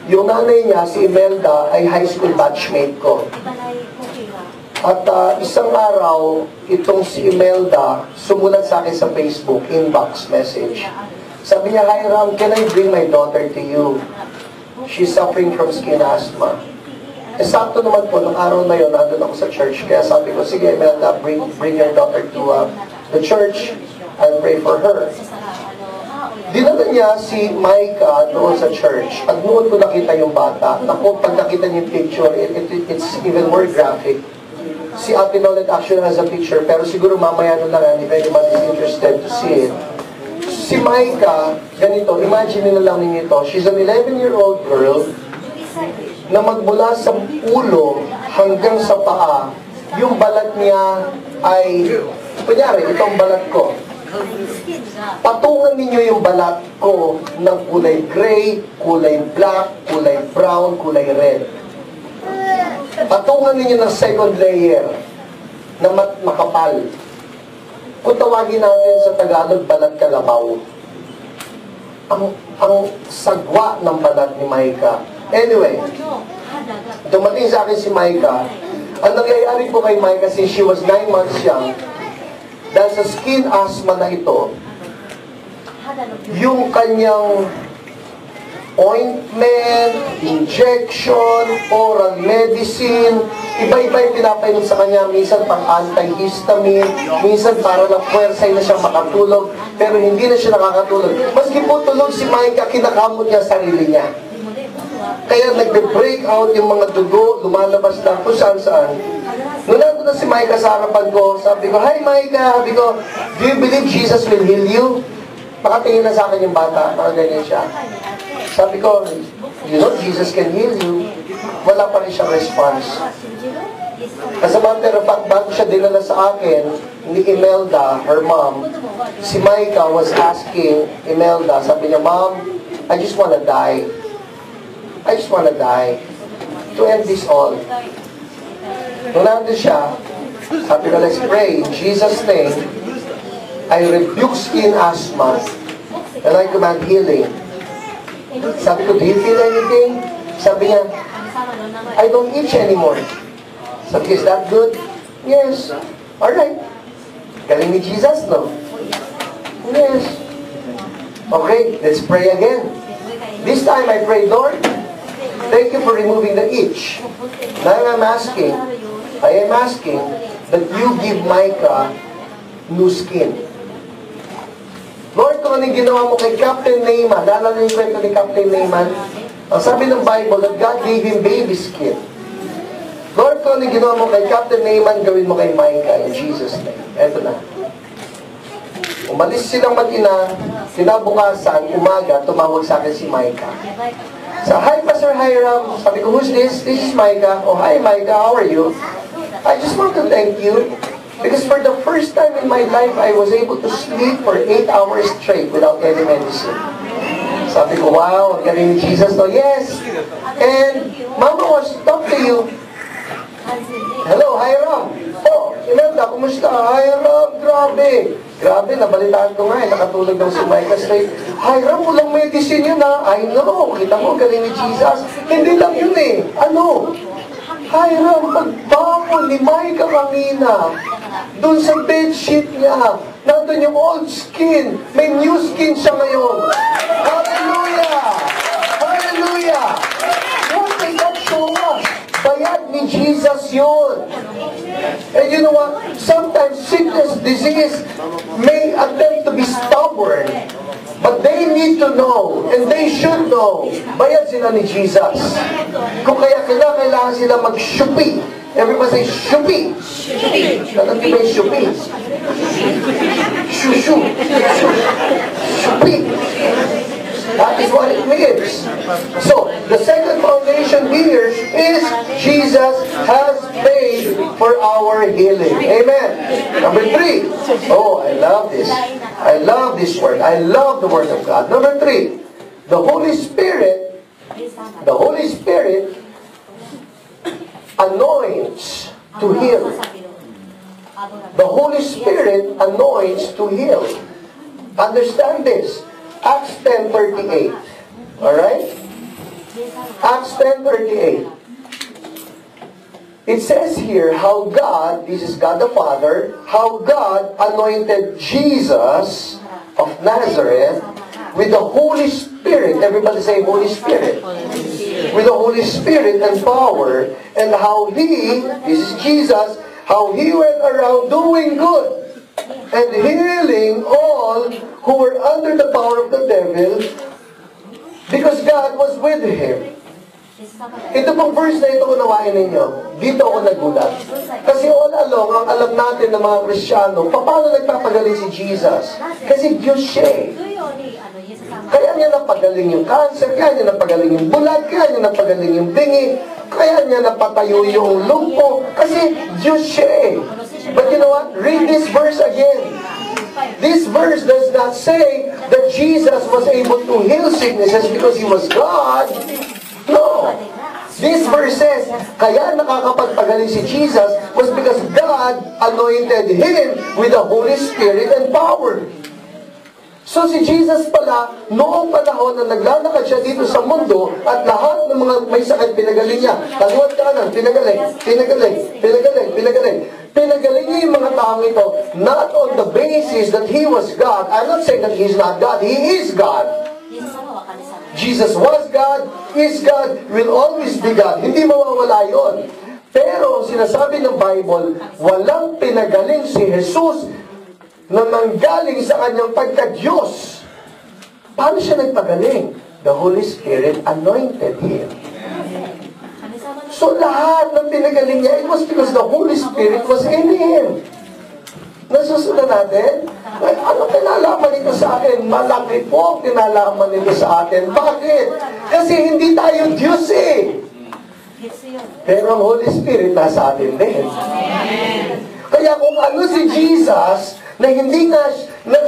Yung nanay niya, si Imelda, ay high school batchmate ko. At isang araw, itong si Imelda, sumulat sa akin sa Facebook, inbox message. Sabi niya, "Hi Ram, can I bring my daughter to you? She's suffering from skin asthma." Sakto naman po, nung araw na yun, nandun ako sa church. Kaya sabi ko, sige, Imelda, bring your daughter to the church. I'll pray for her. Dinala niya si Micah doon sa church. At noon ko nakita yung bata. Naku, pag nakita niyo yung picture, it's even more graphic. Si Ate Nolet actually has a picture, pero siguro mamaya na lang, if anybody is interested to see it. Si Micah, ganito, imagine nila lang ninyo ito. She's an 11-year-old girl na magmula sa ulo hanggang sa paa, yung balat niya ay, kunyari, itong balat ko. Patungan ninyo yung balat ko ng kulay gray, kulay black, kulay brown, kulay red. Patungan ninyo ng second layer na makapal. Kung tawagin natin sa Tagalog, balat kalabaw. Ang sagwa ng balat ni Micah. Anyway, dumating sa akin si Micah. Ang nangyayari po kay Micah since she was 9 months young, dahil sa skin asthma na ito, yung kanyang ointment, injection, oral medicine, iba-iba yung pinapainom sa kanya. Minsan pang antihistamine, minsan para lang puwersay na siya makatulog, pero hindi na siya nakakatulog. Maski po tulog si Micah, kinakamot niya sarili niya. Kaya nagbe-break out yung mga dugo, lumalabas lang kung saan-saan. Nung nandun na si Micah sa harapan ko, sabi ko, "Hi Micah," sabi ko, "Do you believe Jesus will heal you?" Pakatingin na sa akin yung bata, parang ganyan siya. Sabi ko, "You know, Jesus can heal you." Wala pa rin siyang response. As a matter of fact, bago siya dinala sa akin, ni Imelda, her mom, si Micah was asking Imelda, sabi niya, "Mom, I just wanna die. I just wanna die. To end this all." Nung nandun siya, sabi ko, "Let's pray. In Jesus' name, I rebuke skin asthma and I command healing." Sabi ko, "Do you feel anything?" Sabi niya, "I don't itch anymore." Sabi ko, "Is that good?" "Yes." "Alright." Galing ni Jesus, no? Yes. Okay, let's pray again. This time I pray, Lord, thank you for removing the itch. Now I am asking that you give Micah new skin. Lord, kung anong ginawa mo kay Captain Naaman, naalala niyo yung kwento ni Captain Naaman? Ang sabi ng Bible that God gave him baby skin. Lord, kung anong ginawa mo kay Captain Naaman, gawin mo kay Micah in Jesus' name. Eto na. Umalis silang mag-ina, kinabukasan, umaga, tumawag sa akin si Micah. So, hi Pastor Hiram. Sabi ko, who's this? This is Micah. Oh, hi Micah, how are you? I just want to thank you because for the first time in my life, I was able to sleep for 8 hours straight without any medicine. Sabi ko, wow, galing ni Jesus. No, yes. And Mama wants to talk to you. Hello, Hiram. Oh, Imelda, kumusta? Hiram, grabe. Grabe, nabalitaan ko nga nakatulog daw si Micah straight. Hiram, walang medicine yun ha. I know, kita mo, galing ni Jesus. Hindi lang yun eh. Ano? Hiram, pagbangon ni Micah kanina, dun sa bedsheet niya, nandun yung old skin, may new skin siya ngayon. Hallelujah! Hallelujah! What does that show us? Bayad ni Jesus yun. And you know what? Sometimes sickness, disease may attempt to be stubborn. But they need to know, and they should know, bayad sila ni Jesus. Kung kaya kailangan sila mag-shupi. Everybody say, shupi. Alam niyo ba yung shupi? Shushu. Shupi. That is what it means. So, the second foundation here is Jesus has paid for our healing. Amen. Number 3. Oh, I love this. I love this word. I love the word of God. Number 3. The Holy Spirit anoints to heal. The Holy Spirit anoints to heal. Understand this. Acts 10:38. Alright? Acts 10:38. It says here how God, this is God the Father, how God anointed Jesus of Nazareth with the Holy Spirit. Everybody say Holy Spirit. With the Holy Spirit and power, and how He, this is Jesus, how He went around doing good and healing all who were under the power of the devil because God was with Him. Ito pong verse na ito unawain ninyo. Dito ako nagulat. Kasi all along, ang alam natin ng mga Kristiyano, paano nagpapagaling si Jesus? Kasi Diyos siya eh. Kaya niya napagaling yung cancer, kaya niya napagaling yung bulag, kaya niya napagaling yung bingi, kaya niya napatayo yung lumpo, kasi Diyos siya eh. But you know what? Read this verse again. This verse does not say that Jesus was able to heal sicknesses because He was God. No. This verse says, kaya nakakapagpagaling si Jesus was because God anointed Him with the Holy Spirit and power. So si Jesus pala, noong panahon na naglalakad siya dito sa mundo at lahat ng mga may sakit pinagaling niya. Kaliwat kanan, pinagaling, pinagaling, pinagaling, pinagaling. Pinagaling niya yung mga taong ito, not on the basis that He was God. I'm not saying that He's not God. He is God. Jesus was God, is God, will always be God. Hindi mawawala yun. Pero sinasabi ng Bible, walang pinagaling si Jesus na nanggaling sa kanyang pagka-Diyos. Paano siya nagpagaling? The Holy Spirit anointed Him. So lahat ng pinagaling niya, it was because the Holy Spirit was in Him. Nasusunod natin? Ano pinalaman nito sa akin? Malaki po ang pinalaman nito sa atin. Bakit? Kasi hindi tayo Diyos eh. Pero ang Holy Spirit nasa atin din. Kaya kung ano si Jesus, na hindi na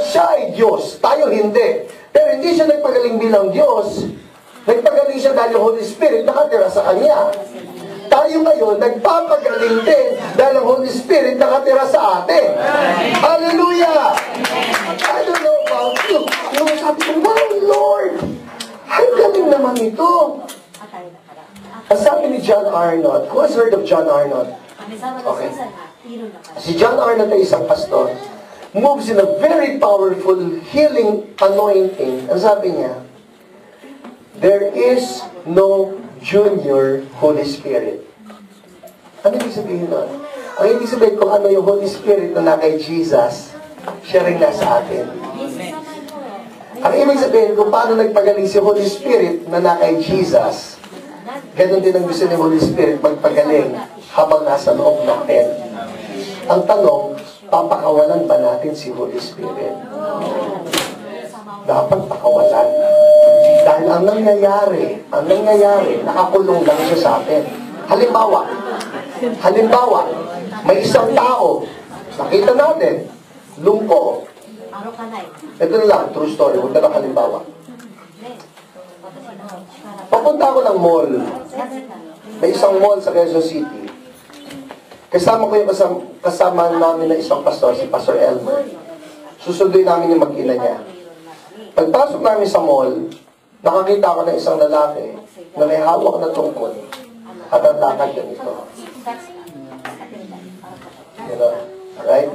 siya ay Diyos, tayo hindi. Pero hindi siya nagpagaling bilang Diyos. Nagpagaling siya dahil yung Holy Spirit nakatira sa Kanya. Tayo ngayon, nagpapagaling din dahil ang Holy Spirit nakatira sa atin. Hallelujah! I don't know about you. Yung sabi ko, wow, Lord! Ang galing naman ito. Ang sabi ni John Arnott, who has heard of John Arnott? Okay. Si John Arnott ay isang pastor. moves in a very powerful healing anointing. Ang sabi niya, there is no junior Holy Spirit. Ano ibig sabihin nun? Ang ibig sabihin kung ano yung Holy Spirit na kay Jesus, siya rin nasa atin. Ang ibig sabihin kung paano nagpagaling si Holy Spirit na kay Jesus, ganun din ang gusto ni Holy Spirit magpagaling habang nasa loob natin. Ang tanong, papakawalan ba natin si Holy Spirit? Dapat pakawalan. Dahil ang nangyayari, nakakulong lang siya sa atin. Halimbawa, may isang tao, nakita natin, lungko. Ito na lang, true story, huwag na halimbawa. Papunta ako ng mall. May isang mall sa Quezon City. Kasama ko yung kasama namin na isang pastor, si Pastor Elmer. Susunduin namin yung mag-ina niya. Pagpasok namin sa mall, nakakita ako ng isang lalaki na may hawak na tungkol at ang lakad ganito. You know? Alright?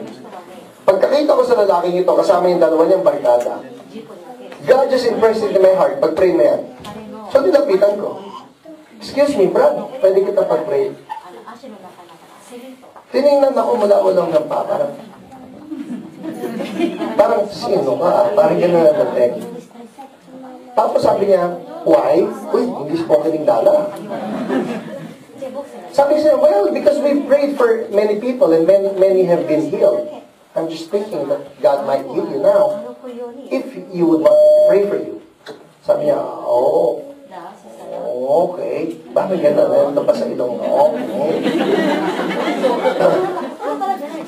Pagkakita ko sa lalaking ito, kasama yung dalawa niyang barkada, God just impressed it in my heart, pag-pray mo yan. So, nilapitan ko. Excuse me, Brad, pwede kita pag-pray. Tinignan ako mula ulang ng pa, parang sino ka? Parang gano'n na natin. Tapos sabi niya, why? Uy, hindi spoken Dala. Sabi niya, well, because we prayed for many people and many have been healed. I'm just thinking that God might heal you now if you would want me to pray for you. Sabi niya, okay. Bakit gano'n? Ito pa sa ilong mo.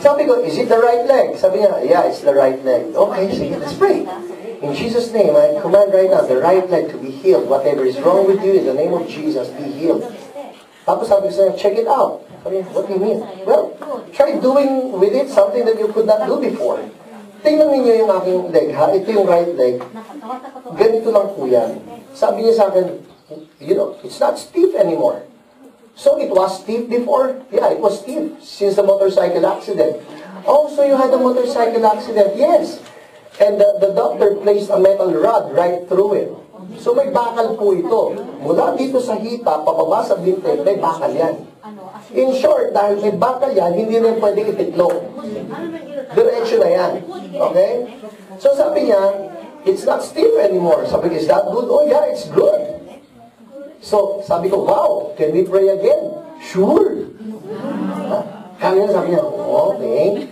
Sabi ko, is it the right leg? Sabi niya, yeah, it's the right leg. Okay, sige, let's pray. In Jesus' name, I command right now the right leg to be healed. Whatever is wrong with you, in the name of Jesus, be healed. Tapos sabi ko sa niya, check it out. Sabi niya, what do you mean? Well, try doing with it something that you could not do before. Tingnan ninyo yung aking leg, ha? Ito yung right leg. Ganito lang po yan. Sabi niya sa akin, you know, it's not stiff anymore. So it was stiff before? Yeah, it was stiff since the motorcycle accident. Oh, so you had a motorcycle accident? Yes. And the doctor placed a metal rod right through it. So may bakal po ito. Mula dito sa hita, pababa sa binti, may bakal yan. In short, dahil may bakal yan, hindi na pwede ititlog. Diretso na yan. Okay? So sabi niya, it's not stiff anymore. Sabi ko, is that good? Oh yeah, it's good. So, sabi ko, wow, can we pray again? Sure. Kaya sabi niya, okay.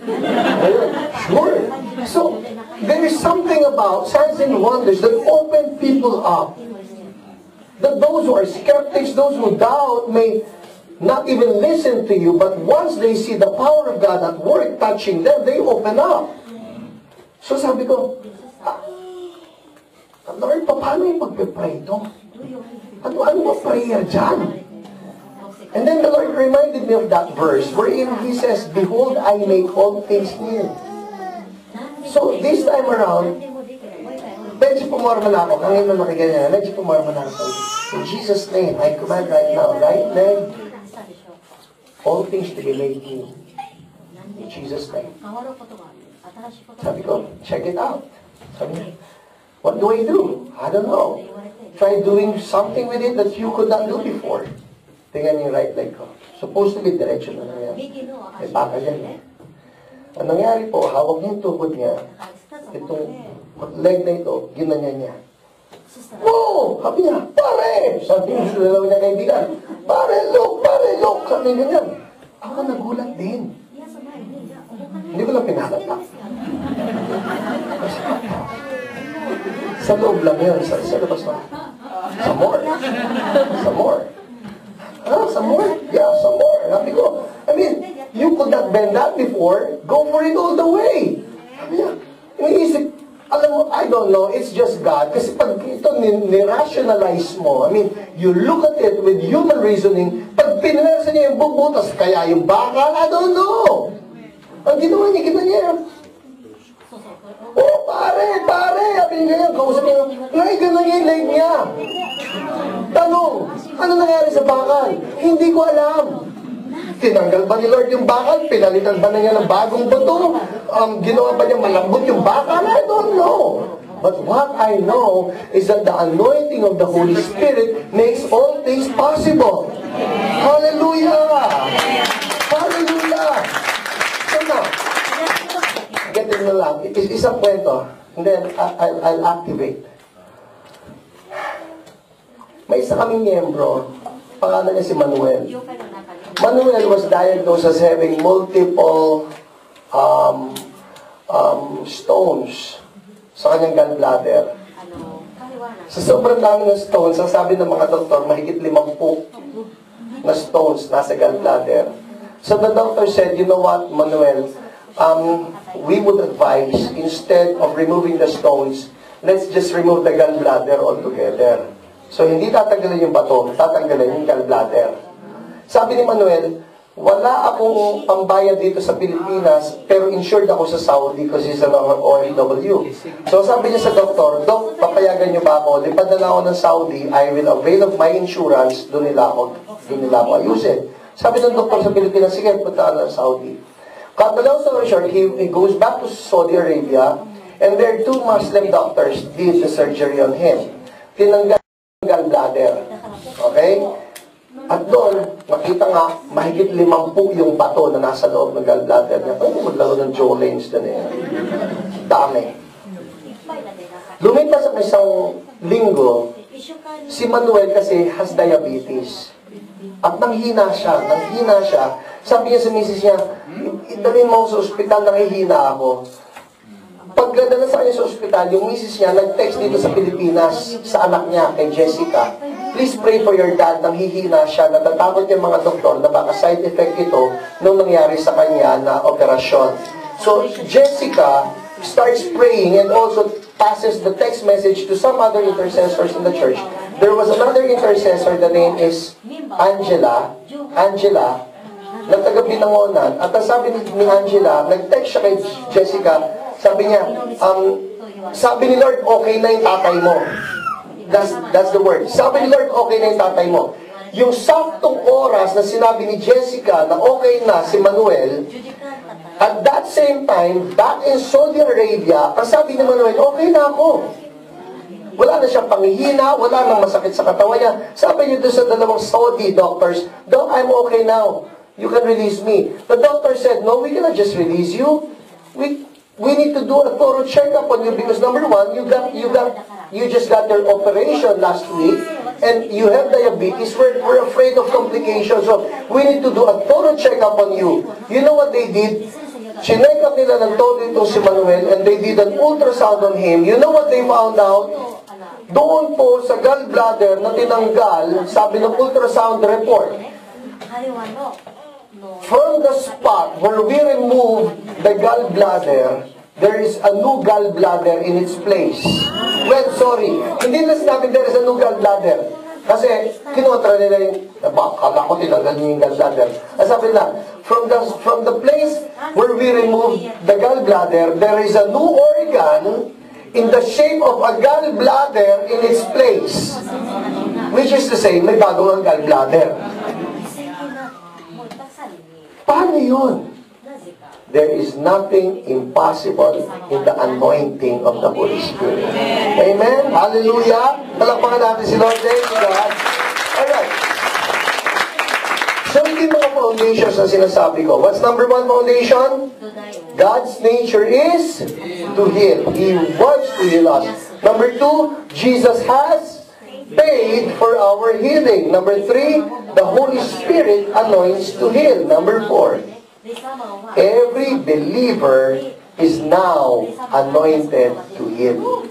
Sure. So, there is something about signs and wonders that open people up. That those who are skeptics, those who doubt, may not even listen to you, but once they see the power of God at work touching them, they open up. So sabi ko, Lord, paano yung pag-pray ito? Ano ba prayer dyan? And then the Lord reminded me of that verse wherein He says, behold, I make all things new. So this time around, medyo pumarma na ako. Ngayon na makiganyan, medyo pumarma na ako. In Jesus' name, I command right now, right leg, all things to be made new. In Jesus' name. Sabi ko, check it out. Sabi niya, what do I do? I don't know. Try doing something with it that you could not do before. Tingnan yung right leg ko. Supposed to be diretso na yan. May baka yan. Ang nangyari po, hawak niya yung tukod niya. Itong leg na ito, ginanyan niya. Whoa! Sabi niya, pare! Sabi niya sa dalawa niya kaibigan, pare, look! Sabi niya ganyan. Ako nagulat din. Hindi ko lang pinakatak. Sa loob lang yun. Sa labas lang. Some more. Some more? Yeah, some more. Sabi ko, I mean, you could not bend that before. Go for it all the way. Sabi niya, iniisip, alam mo, I don't know, it's just God. Kasi pag ito ni-rationalize mo, I mean, you look at it with human reasoning, pag pinwersa niya yung bubutas, kaya yung bakal, I don't know. Ang ginawa niya, oh, pare, sabi niya, kausap niya, ganun yung leg niya. Tanong, ano nangyari sa bakal? Hindi ko alam. Tinanggal ba ni Lord yung bakal? Pinalitan ba na niya ng bagong buto? Ginawa ba niya malambot yung bakal? I don't know. But what I know is that the anointing of the Holy Spirit makes all things possible. Hallelujah! Hallelujah! So now, get it na lang. Isang kwento. And then, I'll activate. May isa kaming miyembro. Pangalan niya si Manuel. Manuel was diagnosed as having multiple stones sa kanyang gallbladder. Sa sobrang dami ng stones, ang sabi ng mga doktor, mahigit 50 na stones nasa gallbladder. So the doctor said, you know what, Manuel, we would advise, instead of removing the stones, let's just remove the gallbladder altogether. So hindi tatanggalin yung bato, tatanggalin yung gallbladder. Sabi ni Manuel, wala akong pambayad dito sa Pilipinas, pero insured ako sa Saudi kasi he's an OFW. So sabi niya sa doktor, Dok, papayagan niyo ba ako? Lipad na lang ako ng Saudi, I will avail of my insurance, doon nila ako ayusin. Sabi ng doktor sa Pilipinas, sige, punta na ng Saudi. Cut the long story short, he goes back to Saudi Arabia, and there 2 Muslim doctors did the surgery on him. Tinanggal ang gallbladder. Okay? At doon, makita nga, mahigit 50 yung bato na nasa loob ng gallbladder niya. Pwede maglaro ng Joe Lanes doon eh. Dami. Lumipas ang isang linggo, si Manuel kasi has diabetes. At nanghina siya. Sabi niya sa misis niya, idalhin mo sa ospital, nanghihina ako. Pagdadala sa kanya sa ospital, yung misis niya nag-text dito sa Pilipinas, sa anak niya, kay Jessica, please pray for your dad, nanghihina siya, natatakot yung mga doktor na baka side effect ito nung nangyari sa kanya na operasyon. So, Jessica starts praying and also passes the text message to some other intercessors in the church. There was another intercessor, the name is Angela, na taga-Binangonan. At ang sabi ni Angela, nag-text siya kay Jessica, sabi niya, sabi ni Lord, okay na yung tatay mo. That's the word. Sabi ni Lord, okay na yung tatay mo. Yung saktong oras na sinabi ni Jessica na okay na si Manuel, at that same time, back in Saudi Arabia, ang sabi ni Manuel, okay na ako. Wala na siyang panghihina, wala nang masakit sa katawan niya. Sabi niyo doon sa 2 Saudi doctors, Doc, I'm okay now. You can release me. The doctor said, no, we cannot just release you. We need to do a thorough checkup on you because number 1, you just got your operation last week and you have diabetes. We're afraid of complications. So we need to do a thorough checkup on you. You know what they did? Chinek up nila ng todo itong si Manuel and they did an ultrasound on him. You know what they found out? Doon po sa gallbladder na tinanggal, sabi ng ultrasound report, from the spot where we removed the gallbladder, there is a new gallbladder in its place. Well, sorry. Hindi na sinabi there is a new gallbladder. Kasi, kinontra nila yung, kala ko tinanggal niyo yung gallbladder. Ang sabi na, from the place where we removed the gallbladder, there is a new organ in the shape of a gallbladder in its place. Which is to say, may bagong gallbladder. Paano yun? There is nothing impossible in the anointing of the Holy Spirit. Amen? Hallelujah! Palakpakan natin si Lord. Thank you, God. Alright. So, hindi mga foundations na sinasabi ko. What's number 1 foundation? God's nature is to heal. He wants to heal us. Number 2, Jesus has paid for our healing. Number 3, the Holy Spirit anoints to heal. Number 4, every believer is now anointed to heal.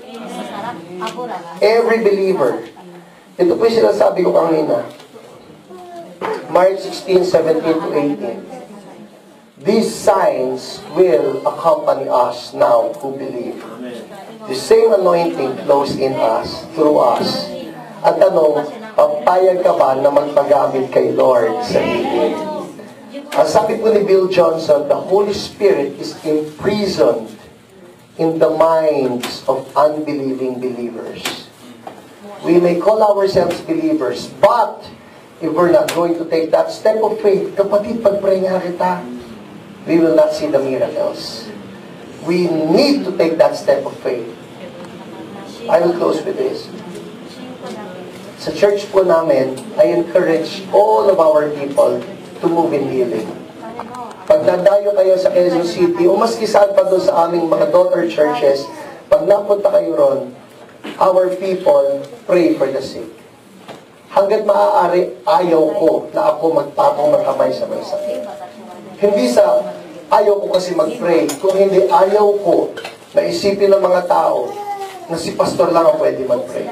Every believer. Ito po yung sinasabi ko kanina. Mark 16, 17 to 18. These signs will accompany us now who believe. The same anointing flows in us, through us. At tanong, papayag ka ba na magpagamit kay Lord sa healing? Ang sabi po ni Bill Johnson, the Holy Spirit is imprisoned in the minds of unbelieving believers. We may call ourselves believers, but if we're not going to take that step of faith, kapatid, pag-pray nga kita, we will not see the miracles. We need to take that step of faith. I will close with this. Sa church po namin, I encourage all of our people to move in healing. Pag nadayo kayo sa Quezon City, o maski saan pa doon sa aming mga daughter churches, pag napunta kayo ron, our people pray for the sick. Hanggat maaari, ayaw ko na ako magpapong magkamay sa may sakit. Hindi sa ayaw ko kasi mag-pray, kung hindi ayaw ko na isipin ng mga tao na si pastor lang ang pwede mag-pray.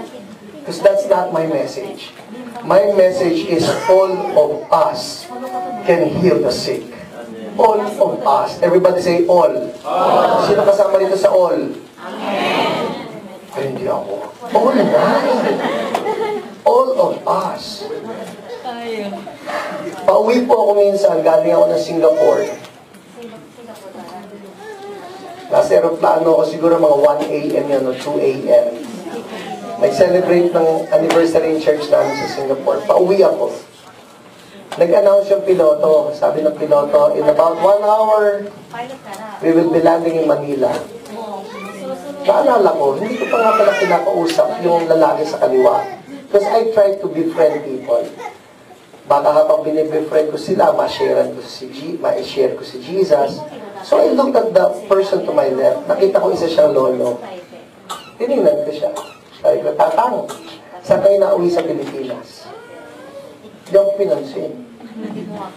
Because that's not my message. My message is all of us can heal the sick. All of us. Everybody say all. Sino kasama dito sa all? Amen. Ay, hindi ako. All na. All of us. Pauwi po ako minsan, galing ako ng Singapore. Nasa aeroplano ako siguro mga 1 a.m. yan o 2 a.m. Nag-celebrate ng anniversary in church namin sa Singapore. Pauwi ako. Nag-announce yung piloto. Sabi ng piloto, in about 1 hour, we will be landing in Manila. Naalala ko, hindi ko pa nga pala kinakausap yung lalaki sa kaliwa. Because I try to befriend people. Baka habang binibefriend ko sila, ma-share ko si Jesus. So I looked at the person to my left. Nakita ko isa siyang lolo. Tinignan ko siya. Sabi ko, tatang, saan kayo nauwi sa Pilipinas? Hindi ako pinansin.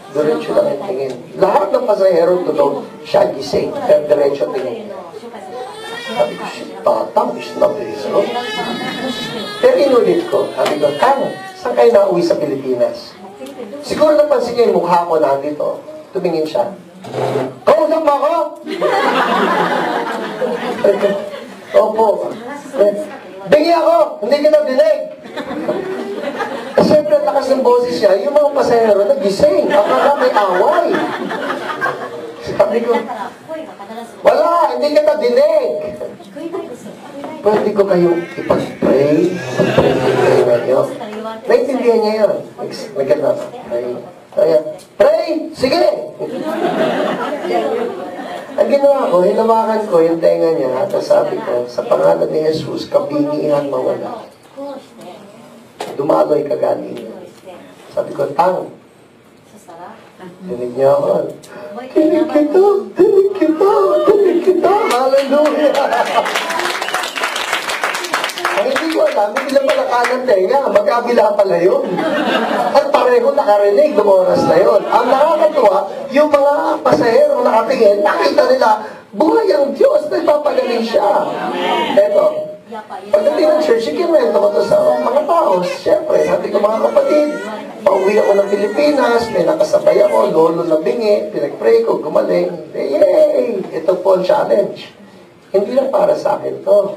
Diretso lang yung tingin. Lahat ng pasahero tulog, siya gising. Pero diretso tingin. Sabi ko, tatang, is not this, no? Pero inulit ko. Sabi ko, tang, saan kayo nauwi sa Pilipinas? Siguro napansin niyo yung mukha ko nandito. Tumingin siya. Kausap mo ako? Opo. Bingi ako! Hindi kita dinig! Siyempre, lakas ng boses niya, yung mga pasahero nagising. Akala may away. Sabi ko, wala! Hindi kita dinig! Pwede ko kayong ipag-pray? Pag-pray kayo ngayon. Naintindihan niya yun. Nagkana. Pray! Sige! Ang ginawa ko, hinawakan ko yung tenga niya at sabi ko, sa pangalan ni Jesus, kabingihan mawala. Dumaloy kagaling niya. Sabi ko, tang. Dinig niya ako. Dinig kita! Dinig kita! Dinig kita! Hallelujah! Ang hindi ko alam, hindi lang pala kanan tenga, magkabila pala yun. At pareho nakarinig noong oras na yun. Ang nakakatuwa, yung mga pasahero nakatingin, nakita nila, buhay ang Diyos, nagpapagaling siya. Eto, pagdating ng church, ikinwento ko to sa mga tao. Siyempre, sabi ko mga kapatid, pauwi ako ng Pilipinas, may nakasabay ako, lolo na bingi, pinag-pray ko, gumaling. Yay! Ito po ang challenge. Hindi lang para sa akin to.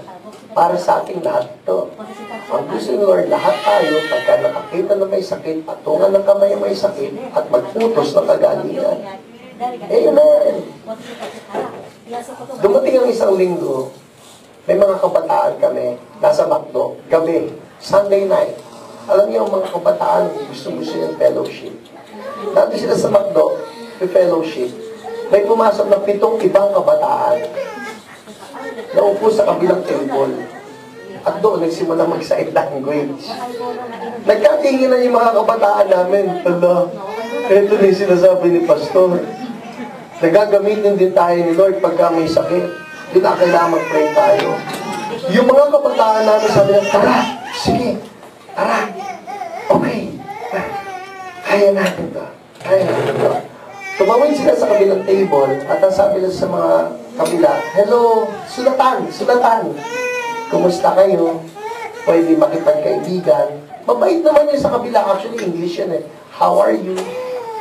Para sa ating lahat ito. Ang gusto ni Lord, lahat tayo, pagka nakakita na may sakit, patungan ng kamay may sakit, at magputos ng kagalingan. Amen! Dumating ang isang linggo, may mga kabataan kami, nasa McDo, gabi, Sunday night. Alam niyo, mga kabataan, gusto-gusto yung fellowship. Nandito sila sa McDo, yung fellowship, may pumasok na 7 ibang kabataan. Naupo sa kabilang table. At doon, nagsimula mag-sign language. Nagkatingin na yung mga kabataan namin. Hala, ito na yung sinasabi ni Pastor. Nagagamitin din tayo ni Lord pagka may sakit. Hindi na kailangan mag-pray tayo. Yung mga kabataan namin sabi na, tara, sige, tara, okay. Kaya natin to. Kaya natin to. Tumawin sila sa kabilang table at ang sabi nila sa mga kabila, hello, sulatan, sulatan. Kumusta kayo? Pwede makipagkaibigan. Mabait naman yun sa kabila. Actually, English yan eh. How are you?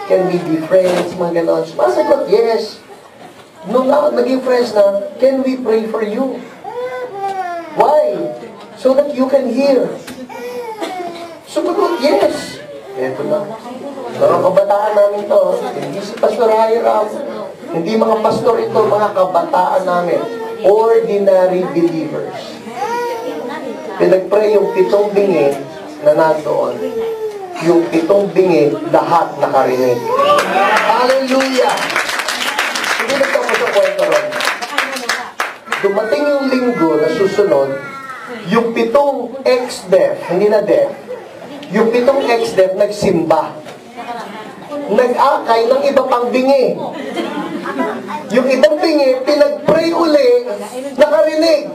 Can we be friends? Mga ganon. Masagot, yes. Nung naging friends na, can we pray for you? Why? So that you can hear. Sumagot, yes. Eto na. Mga kabataan namin to, hindi si Pastor Hiram, hindi mga pastor ito, mga kabataan namin, ordinary believers. Pinag-pray yung 7 bingi na nandoon. yung 7 bingi, lahat nakarinig. Hallelujah! Hindi nagtapos ang kwento ron. Dumating yung linggo na susunod, yung 7 ex-deaf, hindi na deaf, yung 7 ex-deaf nagsimba. Nag-akay ng iba pang bingi. Yung ibang bingi, pinag-pray uli, nakarinig.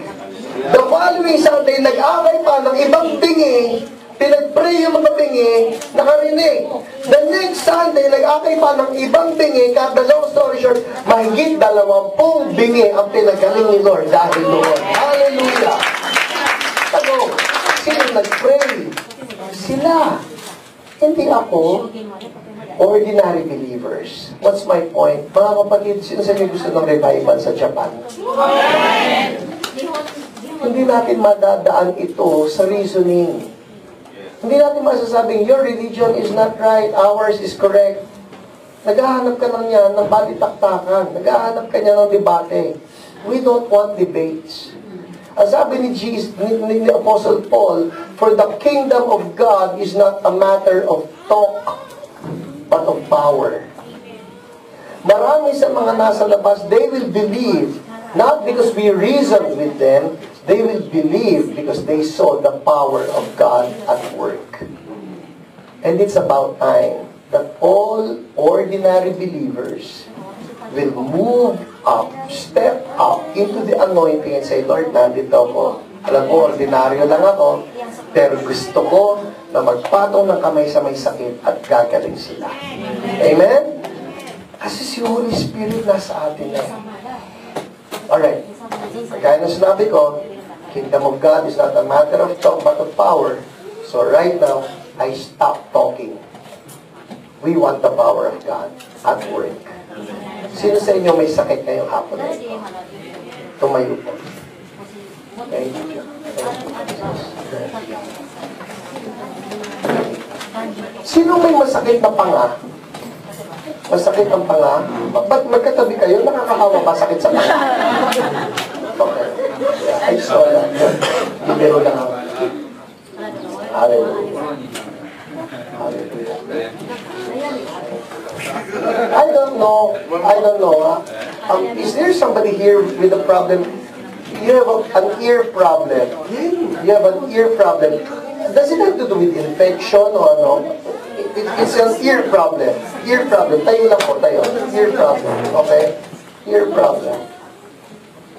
The following Sunday, nag-akay pa ng ibang bingi, pinag-pray yung mga bingi, nakarinig. The next Sunday, nag-akay pa ng ibang bingi, cut the long story short, mahigit 20 bingi ang pinagaling ni Lord dahil doon. Hallelujah! Tanong, sino nag-pray? Sila. Hindi ako. Ordinary believers. What's my point? Mga kapatid, sino sa inyo gusto ng revival sa Japan? Hindi natin madadaan ito sa reasoning. Hindi natin masasabing, your religion is not right, ours is correct. Naghahanap ka lang yan ng balitaktakan. Naghahanap ka niya ng debate. We don't want debates. Ang sabi ni Jesus, ni Apostle Paul, for the kingdom of God is not a matter of talk, but of power. Marami sa mga nasa labas, they will believe, not because we reasoned with them, they will believe because they saw the power of God at work. And it's about time that all ordinary believers will move up, step up into the anointing and say, Lord, nandito ako. Alam ko, ordinaryo lang ako, pero gusto ko na magpatong ng kamay sa may sakit at gagaling sila. Amen? Kasi si Holy Spirit nasa atin na. Alright. Kaya na sinabi ko, Kingdom of God is not a matter of talk but of power. So right now, I stop talking. We want the power of God at work. Sino sa inyo may sakit ngayong hapon na ito? Tumayo po. Thank you. Sino may masakit na panga? Masakit ang panga? Ba't magkatabi kayo? Nakakahawa ba sakit sa panga? Okay. I saw that. Libero lang ako. Hallelujah. Hallelujah. I don't know. Is there somebody here with a problem? You have an ear problem. You have an ear problem. Does it have to do with infection or no? It's an ear problem. Ear problem. Tayo lang po, tayo. Ear problem. Okay? Ear problem.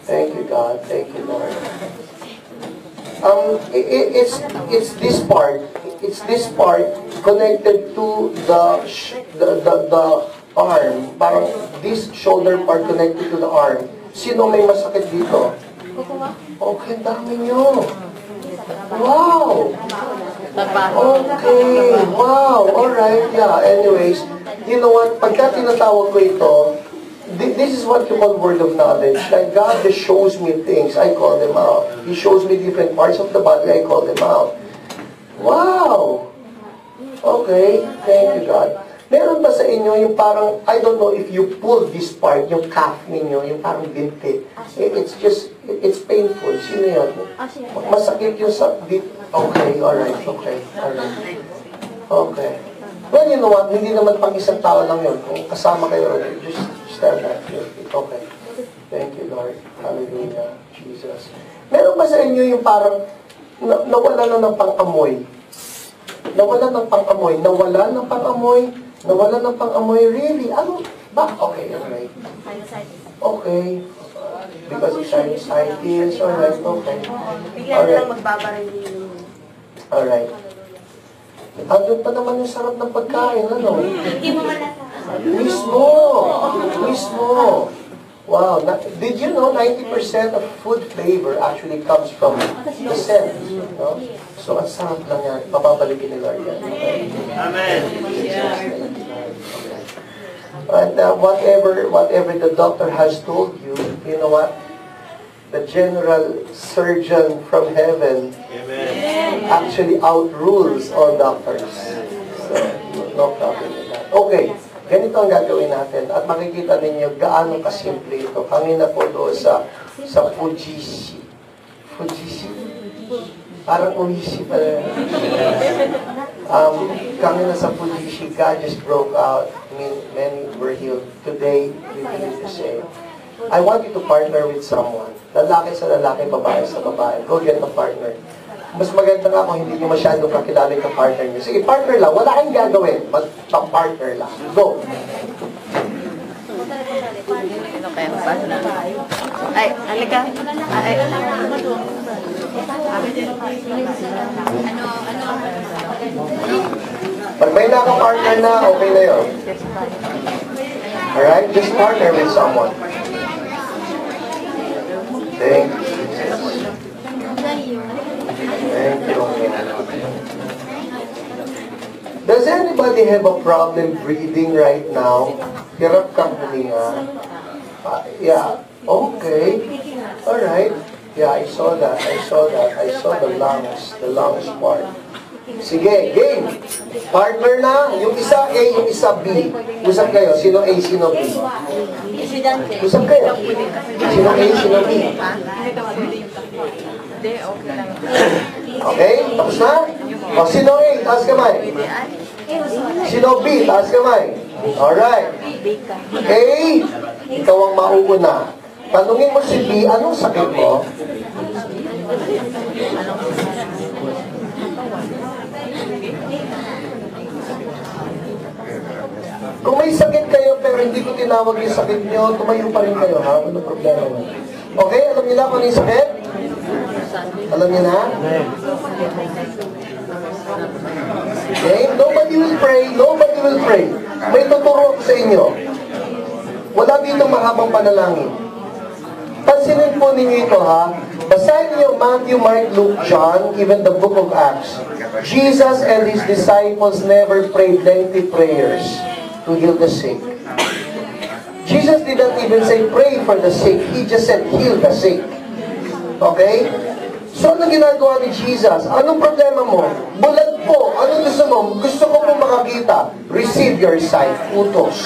Thank you, God. Thank you, Lord. It's this part. It's this part connected to the arm. Parang this shoulder part connected to the arm. Sino may masakit dito? Okay, dami nyo. Wow! Okay, wow, alright, yeah. Anyways, you know what? Pagka tinatawag ko ito, this is what you call word of knowledge. Like God just shows me things, I call them out. He shows me different parts of the body, I call them out. Wow! Okay, thank you, God. Meron ba sa inyo yung parang, I don't know if you pull this part, yung calf ninyo, yung parang binti. It's just, it's painful. Sino yan? Masakit yung sa, okay, alright, okay, alright. Okay. Well, you know what, hindi naman pang isang tao lang yun. Kung kasama kayo rin, just stand up. Okay. Thank you, Lord. Hallelujah. Jesus. Meron ba sa inyo yung parang, nawala na ng pang-amoy? Nawala ng pang-amoy? Nawala ng pang-amoy? Nawala ng pang-amoy? Really? Ano? Ba? Okay, alright. Okay. Because it's sinusitis, alright, okay. Bigla na lang magbabaril. Alright. Andun pa naman yung sarap ng pagkain, ano? Hindi mo malasa. Mismo! Mismo! Wow. Did you know 90% of food flavor actually comes from the scent? No? So, ang sarap lang yan. Mapapalikin ni Lord yan. Amen. And whatever the doctor has told you, you know what? The general surgeon from heaven actually outrules all doctors. So, no problem with that. Okay. Ganito ang gagawin natin at makikita ninyo gaano kasimple ito. Kanina po doon sa Fujishi. Fujishi? Parang Uishi pa rin. Kami na sa Pulishi, God just broke out. Many were healed. Today, we believe the same. I want you to partner with someone. Lalaki sa lalaki, babae sa babae. Go get a partner. Mas maganda nga kung hindi nyo masyadong kakilala yung partner nyo. Sige, partner lang. Wala kang gagawin. Partner lang. Go. Ay, halika. Ay, Pag may naka-partner na, okay na yun. Alright? Just partner with someone. Thank you. Thank you. Does anybody have a problem breathing right now? Hirap kang huminga. Yeah. Okay. Alright. Yeah, I saw that. I saw the lungs part. Sige, game. Partner na. Yung isa A, yung isa B. Usap kayo. Sino A, sino B? Usap kayo. Sino A, sino B? Okay? Tapos na? O, sino A? Taas kamay. Sino B? Taas kamay. Alright. A, ikaw ang mauuna. Tanungin mo si B, anong sakit mo? Kung may sakit kayo pero hindi ko tinawag yung sakit nyo, tumayo pa rin kayo, ha? Ano problema nyo? Okay, alam niyo na kung ano yung sakit? Alam niyo na? Okay, nobody will pray, nobody will pray. May tuturo ako sa inyo. Wala dito mahabang panalangin. Pansinin po ninyo ito, ha? Basahin niyo Matthew, Mark, Luke, John, even the book of Acts. Jesus and His disciples never prayed lengthy prayers to heal the sick. Jesus didn't even say pray for the sick. He just said heal the sick. Okay? So, ano ginagawa ni Jesus? Anong problema mo? Bulag po. Anong gusto mo? Gusto ko po makakita. Receive your sight. Utos.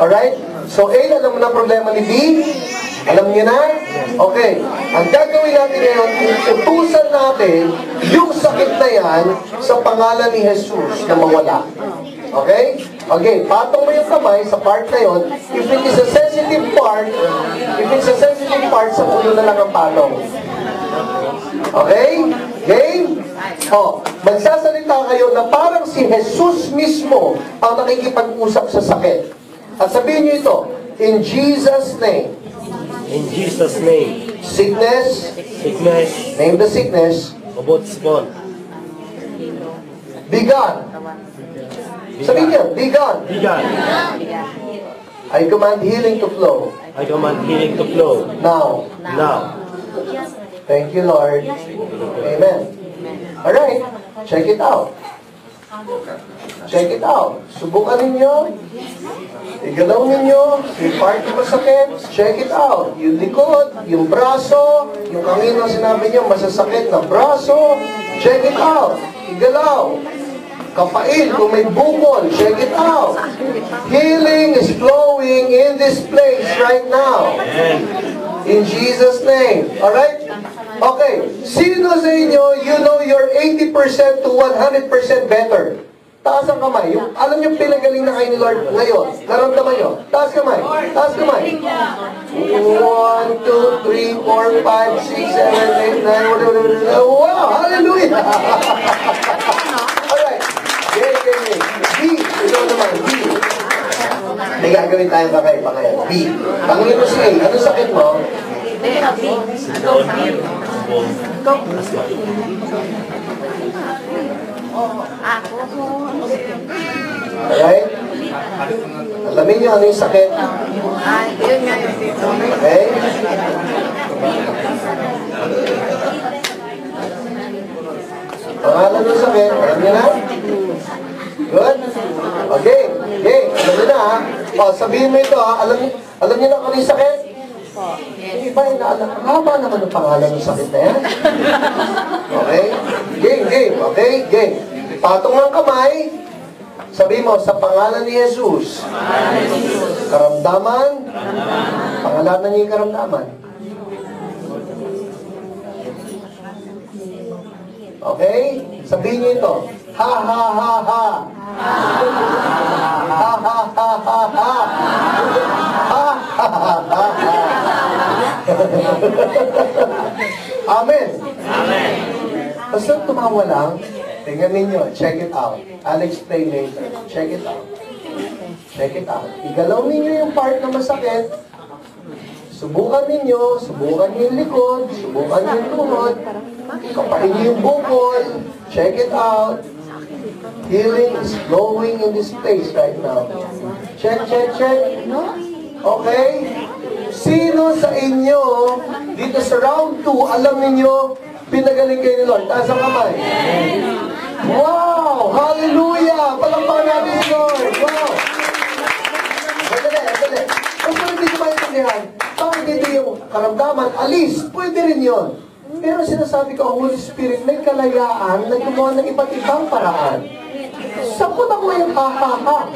Alright? So, A, alam mo na problema ni B? Alam niyo na? Okay. Ang gagawin natin ngayon, utusan natin yung sakit na yan sa pangalan ni Jesus na mawala. Okay? Okay, patong mo yung kamay sa part na yun. If it is a sensitive part, sa ulo na lang ang patong. Okay? Game? O, magsasalita kayo na parang si Jesus mismo ang nakikipag-usap sa sakit. At sabihin niyo ito, in Jesus' name. In Jesus' name. Sickness. Name the sickness. About spawn. Be gone. Sabihin niyo, be gone. Be gone. I command healing to flow. I command healing to flow. Now. Now. Thank you, Lord. Amen. Alright. Check it out. Check it out. Subukan ninyo. Igalaw ninyo. Yung part na masakit. Check it out. Yung likod, yung braso, yung kanina sinabi niyo, masasakit na braso. Check it out. Igalaw. Kapain, kung may bukol, check it out. Healing is flowing in this place right now. In Jesus' name. Alright? Okay. Sino sa inyo, you know you're 80% to 100% better? Taas ang kamay. Alam niyo pinagaling na kayo ni Lord ngayon. Naramdaman niyo. Taas kamay. Taas kamay. 1, 2, 3, 4, 5, 6, 7, 8, 9, wow! Hallelujah! Alright. Okay. B. Ito naman. B. May gagawin tayong kakaiba ngayon. B. Tanungin mo si A. Anong sakit mo? Alright? Alamin niyo ano yung sakit. Okay? Pangalan ng sakit. Alam niyo na? Good? Okay. Okay. Alam niyo na, ha? O, sabihin mo ito, ha? Alam niyo na kung ano yung sakit? Iba yung naalam. Haba naman ang pangalan ng sakit na yan. Okay? Game. Okay? Game. Patong ng kamay. Sabi mo, sa pangalan ni Jesus. Karamdaman. Pangalanan niya yung karamdaman. Okay? Sabihin niyo ito. Ha, ha, ha, ha. Ha, ha, ha, ha, ha. Ha, ha, ha, ha. Amen. Amen. Basta tumawa lang, tingnan ninyo, check it out. I'll explain later. Check it out. Check it out. Igalaw ninyo yung part na masakit. Subukan ninyo yung likod, subukan nyo yung tuhod, kapain nyo yung bukol, check it out. Healing is flowing in this place right now. Check, check, check. Okay? Sino sa inyo, dito sa round 2, alam ninyo, pinagaling kayo ni Lord? Taas ang kamay. Wow! Hallelujah! Palakpakan natin si Lord! Wow! Madali. Kung hindi ko maintindihan, bakit hindi yung karamdaman, alis, pwede rin yun. Pero sinasabi ko, ang Holy Spirit, may kalayaan na gumawa ng iba't ibang paraan. Sakot ako yung ha-ha-ha.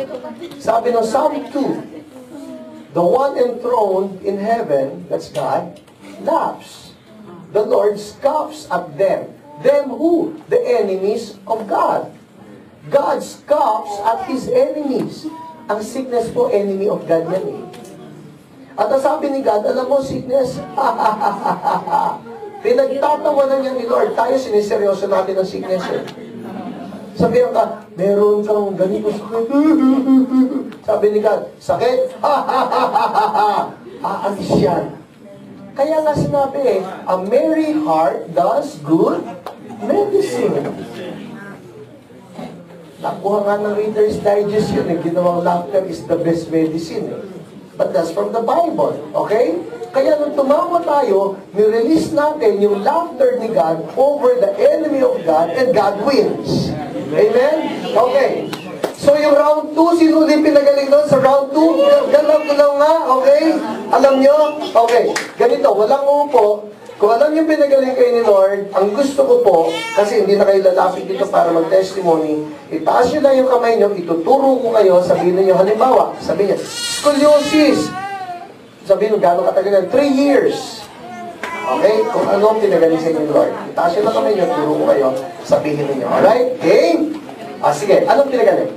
Sabi ng Psalm 2, the one enthroned in heaven, that's God, laughs. The Lord scoffs at them. Them who? The enemies of God. God scoffs at His enemies. Ang sickness po, enemy of God yan eh. At ang sabi ni God, alam mo, sickness, pinagtatawanan niya ni Lord. Tayo, siniseryoso natin ang sickness eh. Sabihan ka, meron kang ganito sakit. Sabi ni God, sakit? Aalis yan. Kaya nga sinabi eh, a merry heart does good medicine. Nakuha nga ng Reader's Digest yun eh. Ginawang laughter is the best medicine eh. But that's from the Bible. Okay? Kaya nung tumawa tayo, nirelease natin yung laughter ni God over the enemy of God and God wins. Amen? Okay. So yung round 2, sino din pinagaling doon sa round 2? Galaw-galaw nga, okay? Alam nyo? Okay. Ganito, walang upo. Kung alam yung pinagaling kayo ni Lord, ang gusto ko po, kasi hindi na kayo lalapit dito para mag-testimony, itaas nyo lang yung kamay nyo, ituturo ko kayo, sabihin nyo, halimbawa, sabihin nyo, scoliosis. Sabihin nyo, gano'ng katagal yan? 3 years. Okay? Kung ano ang pinagaling sa inyo ni Lord. Itaas nyo lang kamay nyo, turo ko kayo, sabihin nyo. Alright? Game? Sige. Anong pinagaling?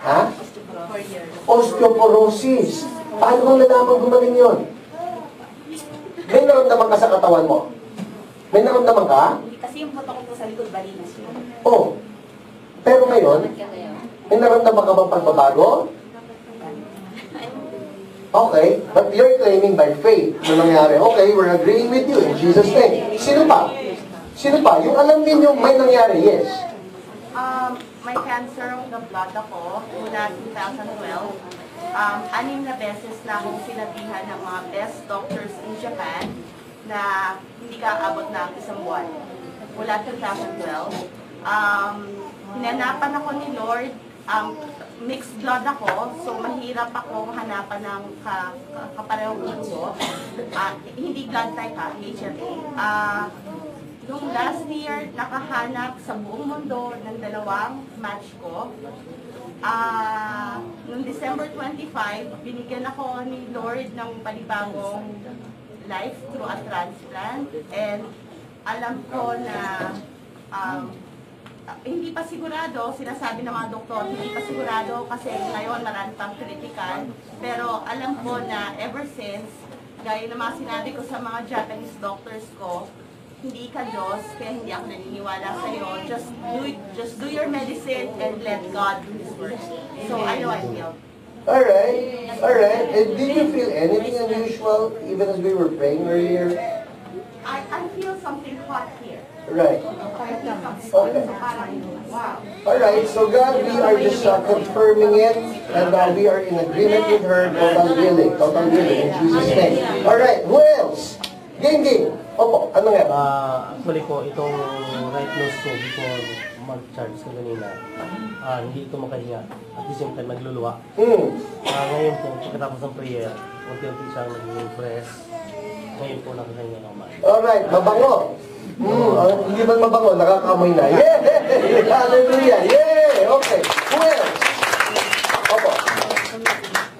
Ha? Osteoporosis. Paano mo nalaman gumaling yun? May naramdaman ka sa katawan mo? May naramdaman ka? Kasi yung buto ko po sa likod, balinas yun. Oo. Pero ngayon, may naramdaman ka bang pagbabago? Okay, but you're claiming by faith na nangyari. Okay, we're agreeing with you in Jesus' name. Sino pa? Sino pa? Yung alam ninyo may nangyari, yes. May cancer of the blood ako mula 2012. 6 na beses na akong sinabihan ng mga best doctors in Japan na hindi ka abot ng 1 buwan. Mula 2012. Hinanapan ako ni Lord, mixed blood ako, so mahirap akong hanapan ng kaparehong grupo. Hindi blood type HLA. Noong last year, nakahanap sa buong mundo ng 2 match ko. Noong December 25, binigyan ako ni Lord ng panibagong life through a transplant. And alam ko na hindi pa sigurado, sinasabi ng mga doktor, hindi pa sigurado kasi ngayon marami pang critical. Pero alam ko na ever since, gaya ng mga sinabi ko sa mga Japanese doctors ko, hindi ka Diyos, kaya hindi ako naniniwala sa'yo. Just do your medicine and let God do His work. So, I know I feel. Alright. And did you feel anything unusual even as we were praying earlier? I feel something hot here. Right. Okay. Wow. Alright, so God, we are just confirming it and we are in agreement with her. Total healing in Jesus' name. Alright, who else? Ging. Opo, ano nga? Actually po, itong right nose ko before mag-charge ko kanina, hindi ito makahinga. At the same time, nagluluwa. Ngayon po, pagkatapos ng prayer, unti-unti siyang nag-press. Ngayon po, nakahinga naman. Alright, mabango. Hindi man mabango, nakakamoy na. Yeah! Hallelujah! Yeah! Okay. Who else? Opo.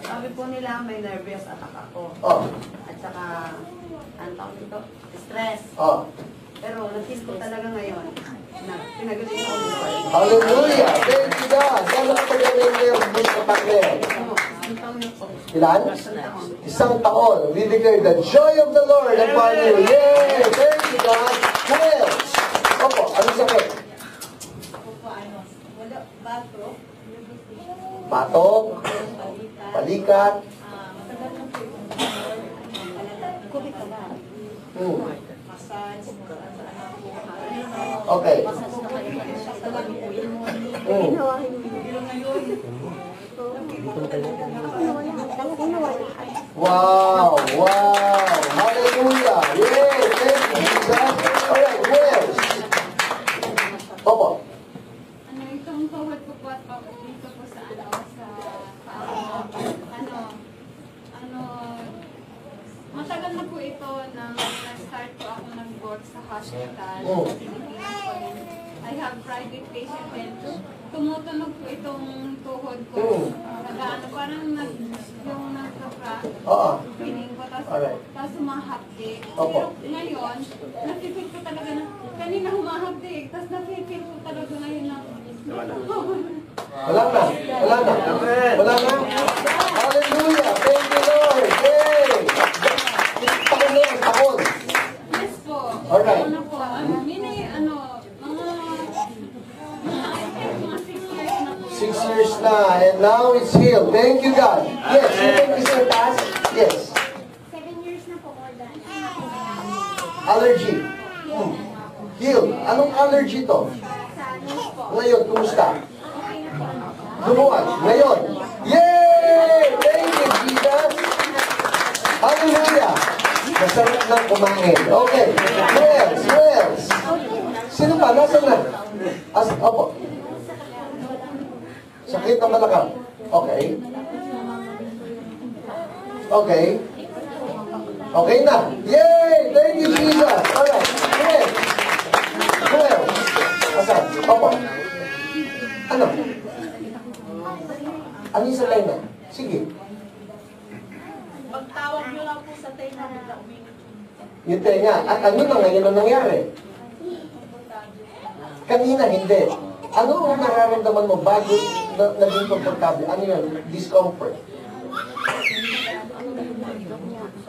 Sabi po nila may nervous attack ako. Oh. At saka, ang tawag dito, stress. Oh. Pero na-feel ko talaga ngayon na pinagaling ako ng Lord. Hallelujah! Thank you God! Kaya ka pagaling kayo sa partner? Ilan? Isang taon. We declare the joy of the Lord upon you. Yay! Thank you God! Who else? Opo, anong sakit? Wala, bato. Batok? Balikat? Okay. Wow! Wow! Hallelujah! Yay! Thank you, Jesus! Alright, who else? Opo. Ano, itong tuhod ko po at dito po sa matagal na po ito nang nag-start po ako nag-work sa hospital. Pilipinas po rin. I have private patient and tumutunog po itong tuhod ko. Nag-ano, parang yung nagka-crack. Pining ko, tapos humahapdi. Pero ngayon, napipil ko talaga na, kanina humahapdi, tapos napipil ko talaga ngayon na, Wala na. Wala na. Wala na. Hallelujah! Thank you, Lord! Yay! Takon na yan, takon. yes po. Alright. Ano po, mga 6 years na po. 6 years na, and now it's healed. Thank you, God. Yes, you can be your task. Yes. 7 years na po, more than. Allergy. Healed. Anong allergy to? Sa nose po. Ngayon, kumusta? Okay na po. Lumuwag. Ngayon. Yay! Thank you, Jesus. Hallelujah. Masarap ng kumain. Okay. Who else? Who else? Sino pa? Nasaan na? Opo. Sakit ng balakang. Okay. Okay. Okay na. Yay! Thank you, Jesus. Alright. Who else? Who else? Asan? Opo. Ano? Ano yung sa line na? Sige. Pagtawag nyo lang po sa tenga, bigla uminit. Yung tenga. At ano na ngayon ang nangyari? Kanina hindi. Ano ang nararamdaman mo bago naging komportable? Ano yun? Discomfort.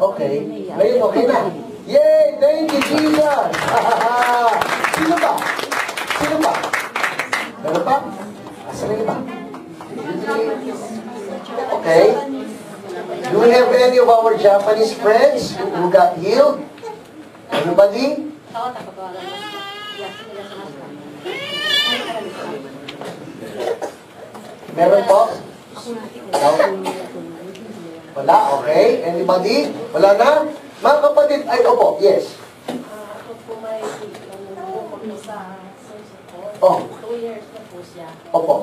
Okay. Ngayon, okay na. Yay! Thank you, Jesus! Sino ba? Sino ba? Meron pa? Asan na ba? Okay. Do we have any of our Japanese friends who got healed? Anybody? Meron po? Wala, okay. Anybody? Wala na? Mga kapatid, ay, opo, yes. Ako po may bukod po sa suso ko. Oh. 2 years na po siya. Opo.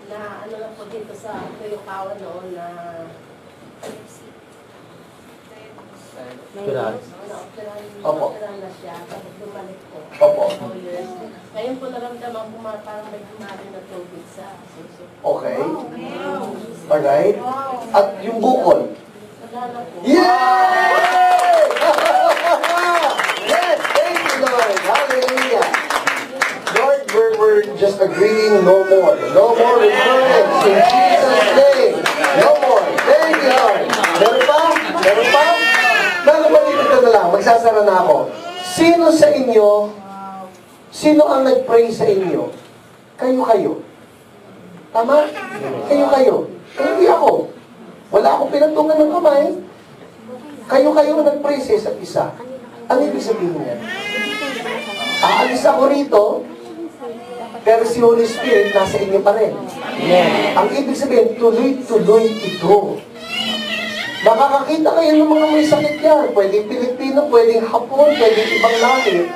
Na ano lang po dito sa Tuyukawa noon na Opo. na siya. Tapos bumalik po. Opo. 2 years. Ngayon po naramdaman ko parang may kumari na tubig sa suso. Okay. Alright. At yung bukol? Wala na po. Yay! Yes! Thank you, Lord. Hallelujah. Lord, we're just agreeing no more. No more recurrence. In Jesus' name. No more. Thank you, Lord. Meron pa? Meron pa? Nalabalik ito na lang. Magsasara na ako. Sino sa inyo, sino ang nag-pray sa inyo? Kayo-kayo. Tama? Kayo-kayo. Hindi ako. Wala akong pinatungan ng kamay. Kayo-kayo nag-pray sa isa't isa. Ano ibig sabihin niya? Aalis ako rito, pero si Holy Spirit nasa inyo pa rin. Ang ibig sabihin, tuloy-tuloy ito. Makakakita kayo ng mga may sakit yan. Pwedeng Pilipino, pwedeng Hapon, pwedeng ibang lahi.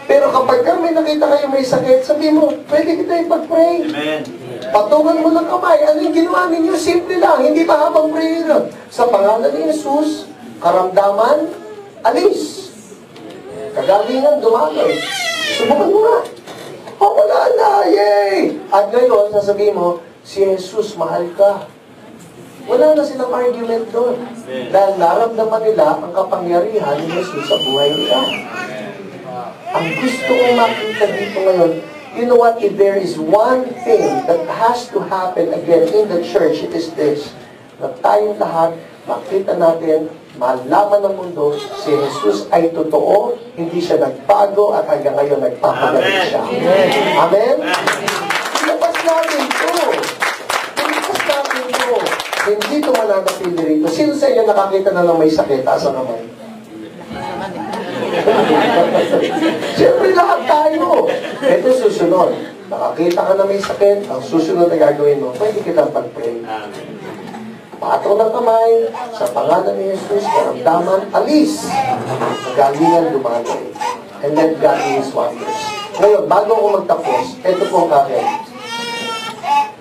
Pero kapag may nakita kayo may sakit, sabihin mo, pwede kita ipag-pray. Amen. Patungan mo ng kamay. Ano yung ginawa ninyo? Simple lang. Hindi mahabang prayer. Sa pangalan ni Jesus, karamdaman, alis. Kagalingan, dumagay. Subukan mo nga. Oh, wala na. Yay! At ngayon, sasabihin mo, si Jesus, mahal ka. Wala na silang argument doon. Dahil naramdaman nila ang kapangyarihan ni Jesus sa buhay nila. Ang gusto kong makita dito ngayon, you know what, if there is one thing that has to happen again in the church, it is this, na tayong lahat, makita natin, malaman ng mundo, si Jesus ay totoo, hindi siya nagbago, at hanggang ngayon nagpapagaling siya. Amen? Ilabas natin ito. Ilabas natin ito. Hindi ito mananatili rito. Sino sa inyo nakakita na ng may sakit? Asa naman? Siyempre lahat tayo. Ito susunod. Nakakita ka na may sakit, ang susunod na gagawin mo, pwede kitang pag-pray. Patong ng kamay, sa pangalan ni Jesus, karamdaman, alis. Galingan lumagay. And then God is wonders. Ngayon, bago ako magtapos, ito po ang akin.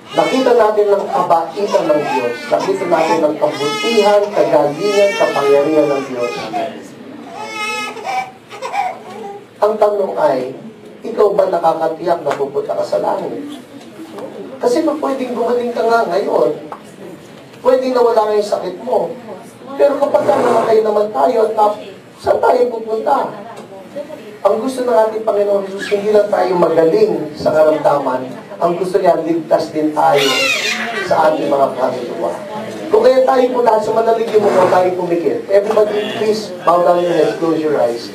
Nakita natin ng kabaitan ng Diyos. Nakita natin ng kabutihan, kagalingan, kapangyarihan ng Diyos. Ang tanong ay, ikaw ba nakakatiyak na pupunta ka sa langit? Kasi pwedeng gumaling ka nga ngayon. Pwedeng nawala nga yung sakit mo. Pero kapag namatay naman tayo, saan tayo pupunta? Ang gusto ng ating Panginoon Jesus, hindi lang tayo magaling sa karamdaman. Ang gusto niya, ligtas din tayo sa ating mga kaluluwa. Kung kaya tayo po lahat sa manalig yung mga tayo pumikit. Everybody, please bow down your heads, close your eyes.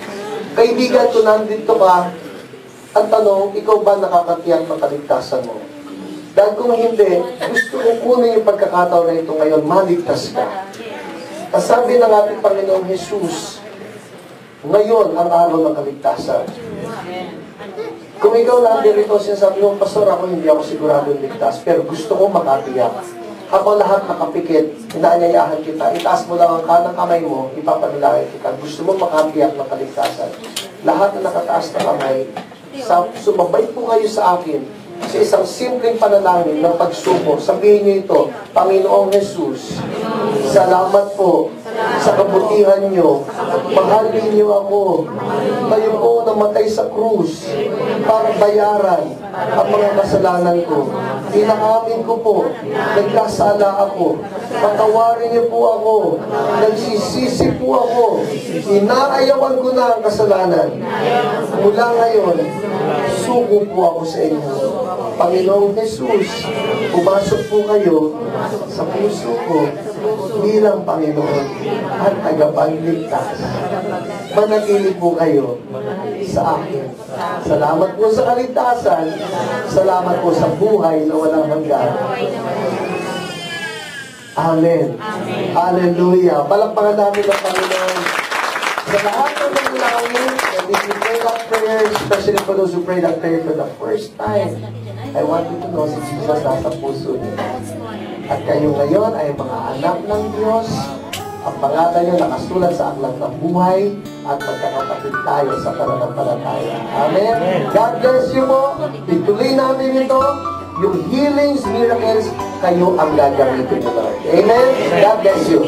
Kaibigan, kung nandito ka, ang tanong, ikaw ba nakakatiyak ng kaligtasan mo? Dahil kung hindi, gusto ko kunin yung pagkakataon na ito ngayon, maligtas ka. Sabi ng ating Panginoong Jesus, ngayon ang araw ng kaligtasan. Kung ikaw nandirito, sinasabi mo, Pastor, ako hindi ako siguradong ligtas, pero gusto ko makatiyak. Habang lahat nakapikit, inaanyayahan kita, itaas mo lang ang kanang kamay mo, ipapanalangin kita. Gusto mo makatiyak ng kaligtasan. Lahat na nakataas na kamay, sumabay po kayo sa akin sa isang simpleng panalangin ng pagsuko. Sabihin niyo ito, Panginoong Jesus, salamat po sa kabutihan niyo. Mahalin niyo ako. Kayo po namatay sa krus para bayaran ang mga kasalanan ko. Inaamin ko po, nagkasala ako. Patawarin niyo po ako. Nagsisisi po ako. Inaayawan ko na ang kasalanan. Mula ngayon, suko po ako sa inyo. Panginoong Jesus, pumasok po kayo sa puso ko bilang Panginoon at tagapagligtas. Manatili po kayo sa akin. Salamat po sa kaligtasan. Salamat po sa buhay na walang hanggan. Amen. Hallelujah. Palakpakan natin ang Panginoon. Sa lahat ng nangyayari, and if you pray that prayer, especially for those who pray that prayer for the first time, I want you to know si Jesus nasa puso niyo. At kayo ngayon ay mga anak ng Diyos. Ang pangalan niyo nakasulat sa aklat ng buhay at magkakapatid tayo sa pananampalataya. Amen? God bless you po. Ituloy namin ito. Yung healings, miracles, kayo ang gagamitin ni Lord. Amen? God bless you.